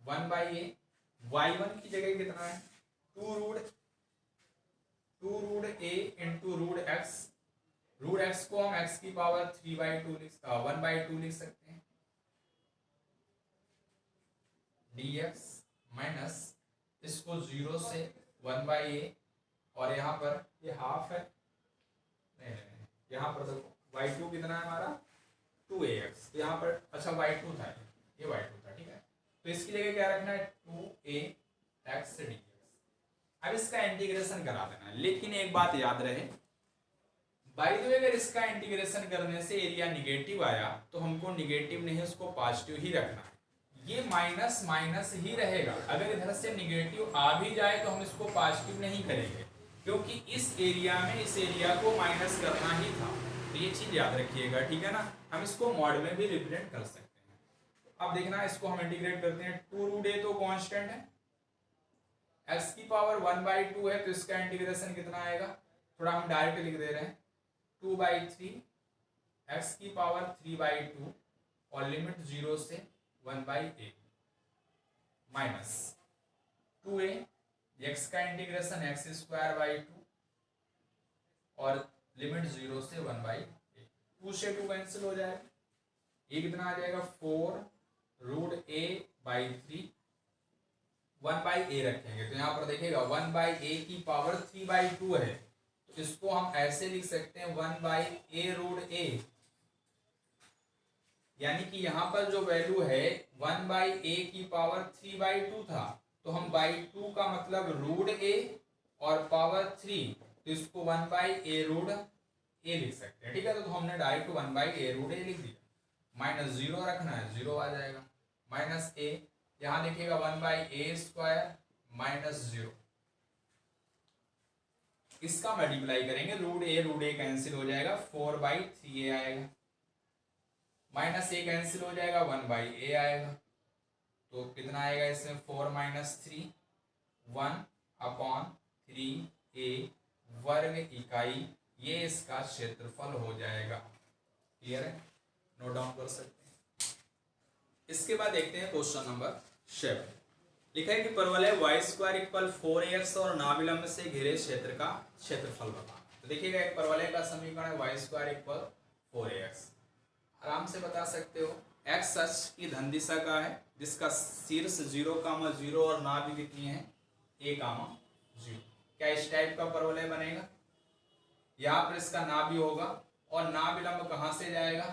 1/a, y1 की जगह कितना है 2√a इंटू √x, √x को हम x की पावर 1/2 लिख सकते हैं, dx माइनस इसको 0 से 1/a, और यहाँ पर ये हाफ है, नहीं, यहाँ पर देखो y2 कितना है हमारा 2ax, तो यहाँ पर अच्छा y2 था, ये y2 था, ठीक है। तो इसकी जगह क्या रखना है 2ax dx। अब इसका इंटीग्रेशन करा देना है, लेकिन एक बात याद रहे, बाय द वे अगर इसका इंटीग्रेशन करने से एरिया निगेटिव आया तो हमको निगेटिव नहीं उसको पॉजिटिव ही रखना है, ये माइनस माइनस ही रहेगा। अगर इधर से निगेटिव आ भी जाए तो हम इसको पॉजिटिव नहीं करेंगे, क्योंकि इस एरिया में इस एरिया को माइनस करना ही था, तो ये चीज याद रखिएगा, ठीक है ना। हम इसको मॉड में भी रिप्रेजेंट कर सकते हैं। अब देखना इसको हम इंटीग्रेट करते हैं, 2√a तो कांस्टेंट है, x की पावर 1/2 है, तो इसका इंटीग्रेशन कितना आएगा, थोड़ा हम डायरेक्ट लिख दे रहे हैं 2/3 x की पावर 3/2 और लिमिट 0 से 1/a माइनस 2a, x का इंटीग्रेशन x² 2 और लिमिट 0 से 1/a, 2 से 2 कैंसिल हो जाएगा, ये कितना आ जाएगा 4√a/3, 1/a रखेंगे तो यहाँ पर देखिएगा 1/a की पावर 3/2 है, तो इसको हम ऐसे लिख सकते हैं 1/a√a, यानी कि यहाँ पर जो वैल्यू है 1/a की पावर 3/2 था, तो हम /2 का मतलब √a और पावर 3, तो इसको 1/a√a लिख सकते हैं, ठीक है। तो हमने डायरेक्ट 1/a√a लिख दिया, माइनस 0 रखना है, 0 आ जाएगा, माइनस a, यहाँ देखिएगा 1/a² माइनस 0, इसका मल्टीप्लाई करेंगे, √a कैंसिल हो जाएगा, 4/3a आएगा, माइनस a कैंसिल हो जाएगा, 1/a आएगा, तो कितना आएगा इसमें 4 - 3 1/3a वर्ग इकाई, ये इसका क्षेत्रफल हो जाएगा। क्लियर है, नोट डाउन कर सकते हैं। इसके बाद देखते हैं क्वेश्चन नंबर 7। लिखा है कि परवलय y² इक्वल 4ax और नाभिलंब से घिरे क्षेत्र का क्षेत्रफल बता। तो देखिएगा एक परवलय का समीकरण है y² इक्वल 4ax, आराम से बता सकते हो, x अक्ष की धन दिशा का है, जिसका शीर्ष 0,0 और नाभि कितनी है a,0। क्या इस टाइप का परवलय बनेगा, यहाँ पर इसका नाभि होगा और नाभिलंब कहाँ से जाएगा,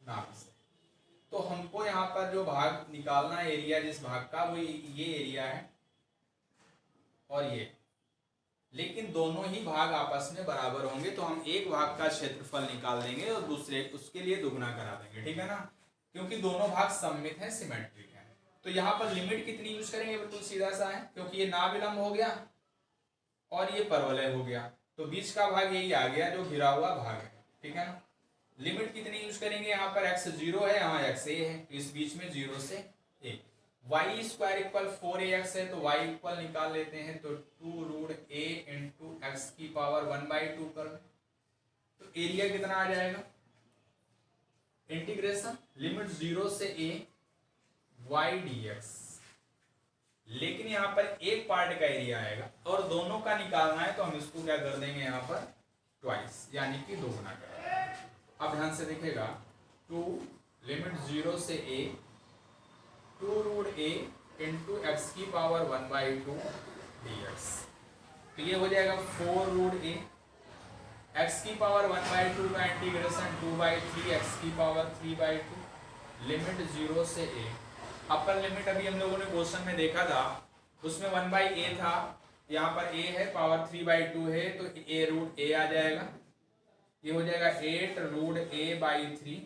नाभि से। तो हमको यहाँ पर जो भाग निकालना है एरिया, जिस भाग का, वो ये एरिया है और ये, लेकिन दोनों ही भाग आपस में बराबर होंगे तो हम एक भाग का क्षेत्रफल निकाल देंगे और दूसरे उसके लिए दुगना करा देंगे, ठीक है ना, क्योंकि दोनों भाग सममित हैं, सिमेट्रिक हैं। तो यहाँ पर लिमिट कितनी यूज करेंगे, बिल्कुल सीधा सा है, क्योंकि ये नाविलंब हो गया और ये परवलय हो गया, तो बीच का भाग यही आ गया जो घिरा हुआ भाग है, ठीक है ना। लिमिट कितनी यूज करेंगे, यहाँ पर x 0 है, यहाँ x a है, तो इस बीच में 0 से a। Y square equal 4ax है, तो y इक्वल निकाल लेते हैं, तो 2 रूट a इंटू एक्स की पावर 1/2 कर, तो एरिया कितना आ जाएगा, इंटीग्रेशन लिमिट 0 से a y dx। लेकिन यहाँ पर एक पार्ट का एरिया आएगा और दोनों का निकालना है, तो हम इसको क्या कर देंगे यहाँ पर ट्वाइस, यानी कि दोगुना करेंगे। अब ध्यान से देखिएगा, 2 लिमिट 0 से a 2 root a into x की पावर 1/2 dx, तो ये हो जाएगा 4 रूट a, एक्स की पावर 1/2 का इंटीग्रेशन 2/3 एक्स की पावर 3/2 लिमिट 0 से a। अपर लिमिट अभी हम लोगों ने क्वेश्चन में देखा था, उसमें 1/a था, यहाँ पर a है, पावर 3/2 है, तो a रूट a आ जाएगा, ये हो जाएगा 8 root a/3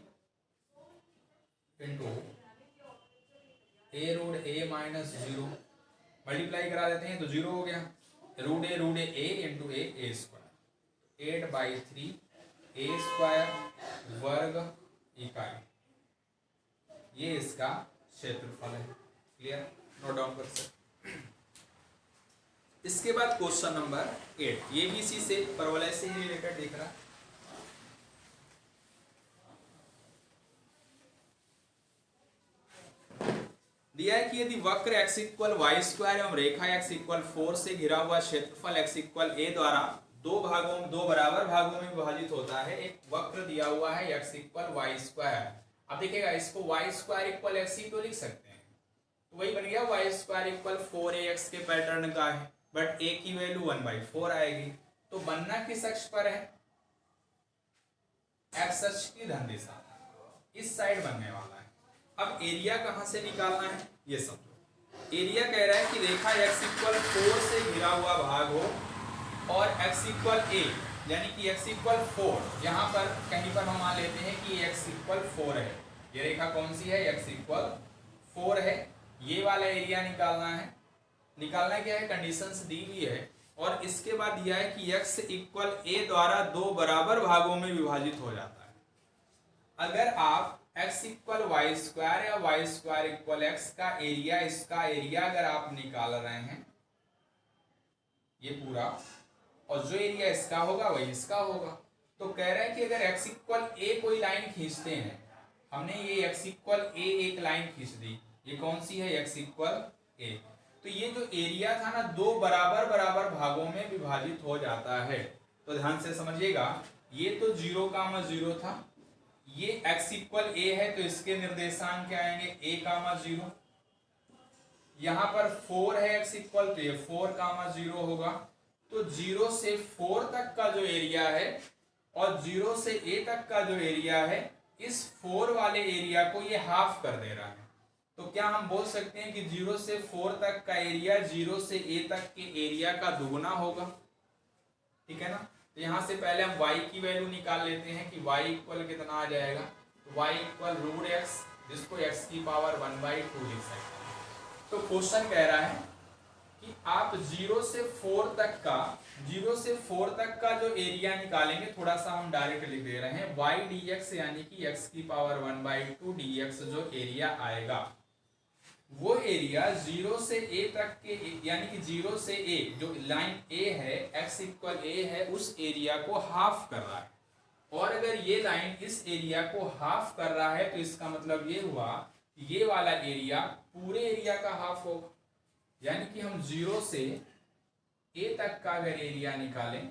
into a root a minus 0, multiply करा देते हैं तो 0 हो गया, root a into a square 8/3 a square वर्ग इकाई, ये इसका क्षेत्रफल है। क्लियर, नोट डाउन कर सकते। इसके बाद क्वेश्चन नंबर 8, ये भी इसी से परवलय से ही रिलेटेड दिख रहा है। दिया है कि यदि वक्र x इक्वल वाई स्क्वायर एवं रेखा x इक्वल 4 से घिरा हुआ क्षेत्रफल x इक्वल a द्वारा दो बराबर भागों में विभाजित होता है। एक वक्र दिया हुआ है x इक्वल वाई स्क्वायर। अब देखिएगा, इसको वाई स्क्वायर इक्वल एक्स ही तो लिख सकते हैं, तो वही बन गया वाई स्क्वायर इक्वल 4ax के पैटर्न का है, बट a की वैल्यू 1/4 आएगी, तो बनना किस अक्ष पर है, x अक्ष की धन दिशा, इस साइड बनने वाला है। अब एरिया कहां से निकालना है ये समझो। एरिया कह रहा है कि रेखा x इक्वल 4 से घिरा हुआ भाग हो और x इक्वल a, यानी कि x इक्वल 4, यहाँ पर कहीं पर हम मान लेते हैं कि x इक्वल 4 है, ये रेखा कौन सी है, x इक्वल 4 है, ये वाला एरिया निकालना है। निकालना क्या है, कंडीशंस दी हुई है, और इसके बाद दिया है कि x इक्वल a द्वारा दो बराबर भागों में विभाजित हो जाता है। अगर आप x इक्वल वाई स्क्वायर या वाई स्क्वायर इक्वल एक्स का एरिया, इसका एरिया अगर आप निकाल रहे हैं ये पूरा, और जो एरिया इसका होगा वही इसका होगा, तो कह रहा है कि अगर x इक्वल a कोई लाइन खींचते हैं, हमने ये x इक्वल a एक लाइन खींच दी, ये कौन सी है, x इक्वल a, तो ये जो एरिया था ना, दो बराबर बराबर भागों में विभाजित हो जाता है। तो ध्यान से समझिएगा, ये तो 0,0 था, ये x इक्वल a है, तो इसके निर्देशांक क्या आएंगे, a,0, यहाँ पर 4 है x इक्वल, तो ये 4,0 होगा, तो 0 से 4 तक का जो एरिया है और 0 से a तक का जो एरिया है, इस 4 वाले एरिया को ये हाफ कर दे रहा है। तो क्या हम बोल सकते हैं कि 0 से 4 तक का एरिया 0 से a तक के एरिया का दुगुना होगा, ठीक है ना। तो यहाँ से पहले हम y की वैल्यू निकाल लेते हैं कि y इक्वल कितना आ जाएगा, तो y इक्वल रूट एक्स, जिसको x की पावर 1/2 लिख सकते हैं। तो क्वेश्चन कह रहा है कि आप 0 से 4 तक का जो एरिया निकालेंगे, थोड़ा सा हम डायरेक्ट लिख दे रहे हैं, y dx यानी कि x की पावर 1/2 dx जो एरिया आएगा, वो एरिया 0 से a तक के, यानी कि 0 से a जो लाइन a है, x इक्वल a है, उस एरिया को हाफ कर रहा है। और अगर ये लाइन इस एरिया को हाफ कर रहा है, तो इसका मतलब ये हुआ ये वाला एरिया पूरे एरिया का हाफ होगा, यानी कि हम 0 से a तक का अगर एरिया निकालें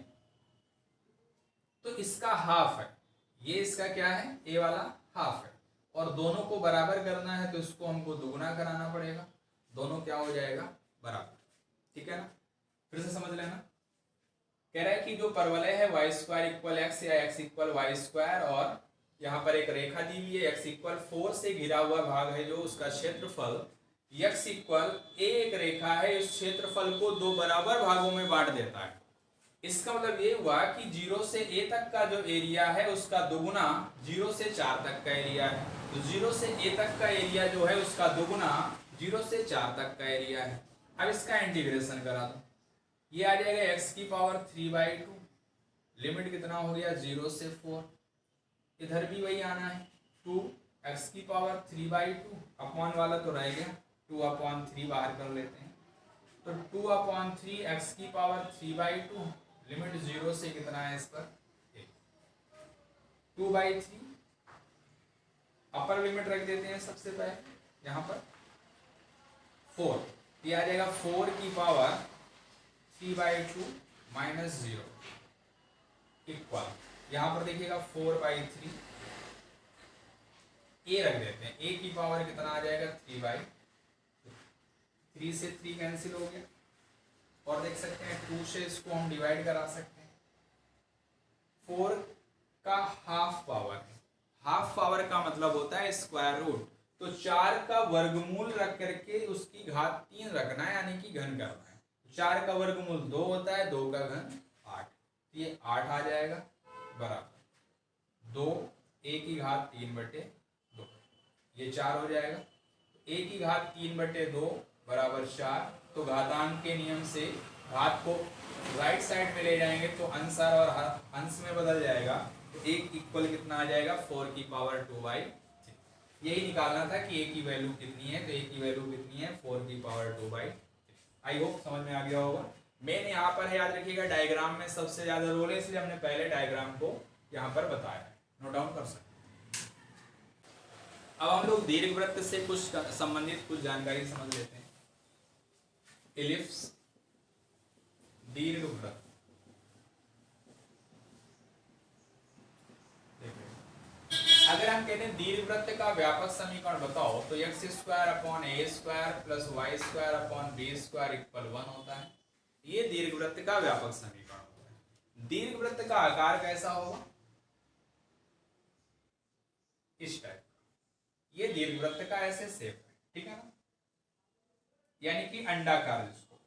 तो इसका हाफ है, ये इसका क्या है, a वाला हाफ है, और दोनों को बराबर करना है तो इसको हमको दुगुना कराना पड़ेगा, दोनों क्या हो जाएगा, बराबर, ठीक है ना। फिर से समझ लेना, कह रहा है कि जो परवलय है वाई स्क्वायर इक्वल एक्स या एक्स इक्वल वाई स्क्वायर, और यहाँ पर एक रेखा दी हुई है, x इक्वल 4 से घिरा हुआ भाग है जो उसका क्षेत्रफल x इक्वल a एक रेखा है, इस क्षेत्रफल को दो बराबर भागों में बांट देता है। इसका मतलब ये हुआ कि 0 से a तक का जो एरिया है उसका दोगुना 0 से 4 तक का एरिया है। तो 0 से a तक का एरिया जो है उसका दोगुना 0 से 4 तक का एरिया है। अब इसका इंटीग्रेशन करा दो, ये आ जाएगा x की पावर 3/2, लिमिट कितना हो गया 0 से 4, इधर भी वही आना है 2 x की पावर 3/2, अपॉन वाला तो रह गया 2/3 बाहर कर लेते हैं, तो 2/3 x की पावर 3/2, लिमिट 0 से कितना है इस पर 2/3, अपर लिमिट रख देते हैं सबसे पहले यहाँ पर 4, ये आ जाएगा 4 की पावर 3/2 माइनस 0 इक्वल, यहाँ पर देखिएगा 4/3, a रख देते हैं, a की पावर कितना आ जाएगा 3/2, 3 से 3 कैंसिल हो गया, और देख सकते हैं 2 से इसको हम डिवाइड करा सकते हैं, 4 का हाफ पावर है, हाफ पावर का मतलब होता है स्क्वायर रूट, तो 4 का वर्गमूल रख करके उसकी घात 3 रखना है, यानी कि घन करना है। 4 का वर्गमूल 2 होता है, 2 का घन 8, ये 8 आ जाएगा बराबर 2 a की घात 3/2, ये 4 हो जाएगा, a की घात 3/2 बराबर 4, तो घातांक के नियम से घात को राइट साइड में ले जाएंगे तो अंश और अंश में बदल जाएगा, तो एक इक्वल कितना आ जाएगा 4 की पावर 2/3, यही निकालना था कि a की वैल्यू कितनी है, तो a की वैल्यू कितनी है 4 की पावर 2/3। आई होप समझ में आ गया होगा। मैंने यहाँ पर याद रखिएगा डायग्राम में सबसे ज्यादा रोल है, इसलिए हमने पहले डायग्राम को यहाँ पर बताया है, नोट डाउन कर सकते। अब हम लोग दीर्घवृत्त से कुछ संबंधित कुछ जानकारी समझ लेते हैं। एलिप्स दीर्घवृत्त, अगर हम कहते हैं दीर्घवृत्त का व्यापक समीकरण बताओ तो x² प्लस y² इक्वल 1 होता है, ये दीर्घवृत्त का व्यापक समीकरण होता है। दीर्घवृत्त का आकार कैसा होगा, इस टाइप, ये दीर्घवृत्त का ऐसे शेप है, ठीक है ना, यानी कि अंडाकार जिसको।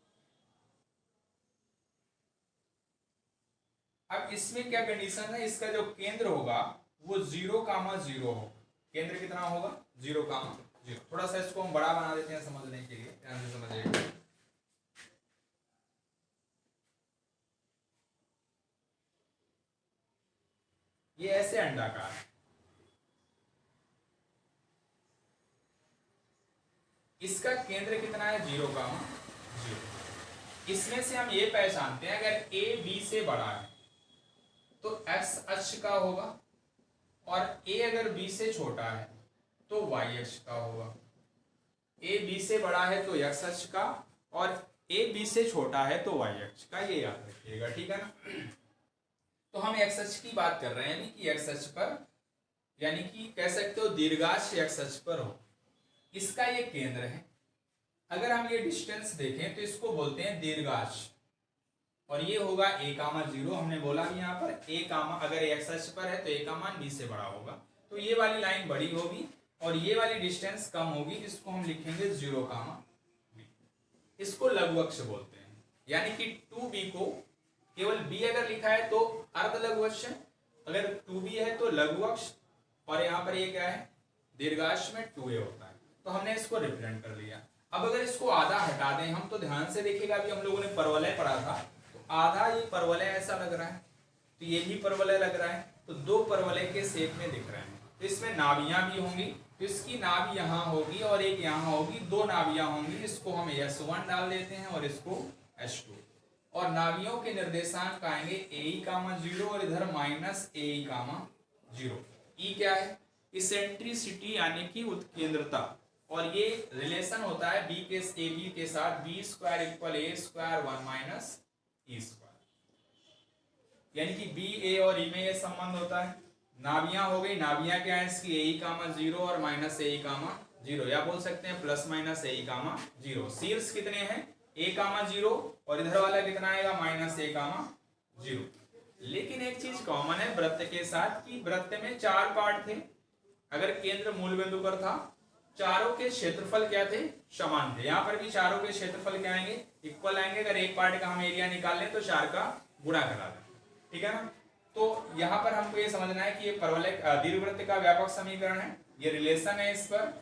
अब इसमें क्या कंडीशन है, इसका जो केंद्र होगा वो 0,0 हो, केंद्र कितना होगा 0,0। थोड़ा सा इसको हम बड़ा बना देते हैं समझने के लिए, ध्यान से समझिएगा। ये ऐसे अंडाकार है, इसका केंद्र कितना है 0,0। इसमें से हम ये पहचानते हैं अगर a b से बड़ा है तो x अक्ष का होगा, और a अगर b से छोटा है तो y अक्ष का होगा। a b से बड़ा है तो x अक्ष का, और a b से छोटा है तो y अक्ष का, ये याद रखिएगा, ठीक है ना। तो हम x अक्ष की बात कर रहे हैं, यानी कि x अक्ष पर, यानी कि कह सकते हो दीर्घाक्ष x अक्ष पर हो, इसका ये केंद्र है। अगर हम ये डिस्टेंस देखें तो इसको बोलते हैं दीर्घाक्ष, और ये होगा a,0। हमने बोला भी यहाँ पर a, अगर x अक्ष पर है तो a का मान b से बड़ा होगा, तो ये वाली लाइन बड़ी होगी और ये वाली डिस्टेंस कम होगी, इसको हम लिखेंगे 0,b। इसको लघु अक्ष बोलते हैं, यानी कि 2b को केवल b अगर लिखा है तो अर्ध लघु अक्ष, अगर 2b है तो लघु अक्ष, और यहाँ पर ये क्या है दीर्घाक्ष में 2a होता है, तो हमने इसको रिप्रेजेंट कर लिया। अब अगर इसको आधा हटा दें हम, तो ध्यान से देखिएगा, अभी हम लोगों ने परवलय पढ़ा था, तो आधा ये परवलय ऐसा लग रहा है, तो ये भी परवलय लग रहा है, तो 2 परवलय के शेप में दिख रहे हैं, तो इसमें नाभियां भी होंगी, तो इसकी नाभि यहाँ होगी और एक यहाँ होगी, 2 नाभियां होंगी, इसको हम S1 डाल देते हैं और इसको S2, और नाभियों के निर्देशांक आएंगे AE,0 और इधर -AE,0। ई क्या है, इसेंट्रिसिटी यानी कि उत्केंद्रता, और ये रिलेशन होता है बी के साथ, b² इक्वल a² 1 - e², यानी कि b a और e में ये संबंध होता है। नाभियां हो गई, नाभियां क्या है इसकी AE,0 और -AE,0, या बोल सकते हैं +-AE,0। शीर्ष कितने हैं A,0 और इधर वाला कितना आएगा -A,0। लेकिन एक चीज कॉमन है वृत्त के साथ कि वृत्त में 4 पार्ट थे, अगर केंद्र मूल बिंदु पर था, चारों के क्षेत्रफल क्या थे समान थे, यहाँ पर भी चारों के क्षेत्रफल क्या आएंगे इक्वल आएंगे। अगर एक पार्ट का हम एरिया निकाल लें तो 4 का गुणा करा दें, ठीक है ना। तो यहाँ पर हमको ये समझना है कि ये परवलय दीर्घवृत्त का व्यापक समीकरण है, ये रिलेशन है। इस पर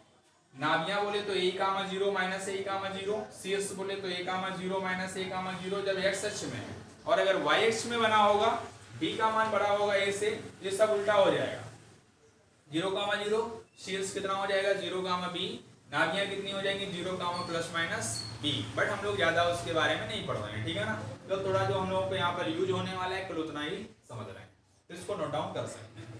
नाभियां बोले तो a, 0 माइनस a, 0, शीर्ष बोले तो a, 0 माइनस a, 0 जब x अक्ष में है, और अगर y अक्ष में बना होगा b का मान बड़ा होगा a से, ये सब उल्टा हो जाएगा। 0, 0 शीर्ष कितना हो जाएगा 0, b, नाभियां कितनी हो जाएंगी 0, प्लस माइनस b। बट हम लोग ज्यादा उसके बारे में नहीं पढ़ रहे हैं, ठीक है ना। तो थोड़ा जो हम लोगों को यहाँ पर यूज होने वाला है केवल उतना ही समझ रहे हैं, तो इसको नोट डाउन कर सकते हैं।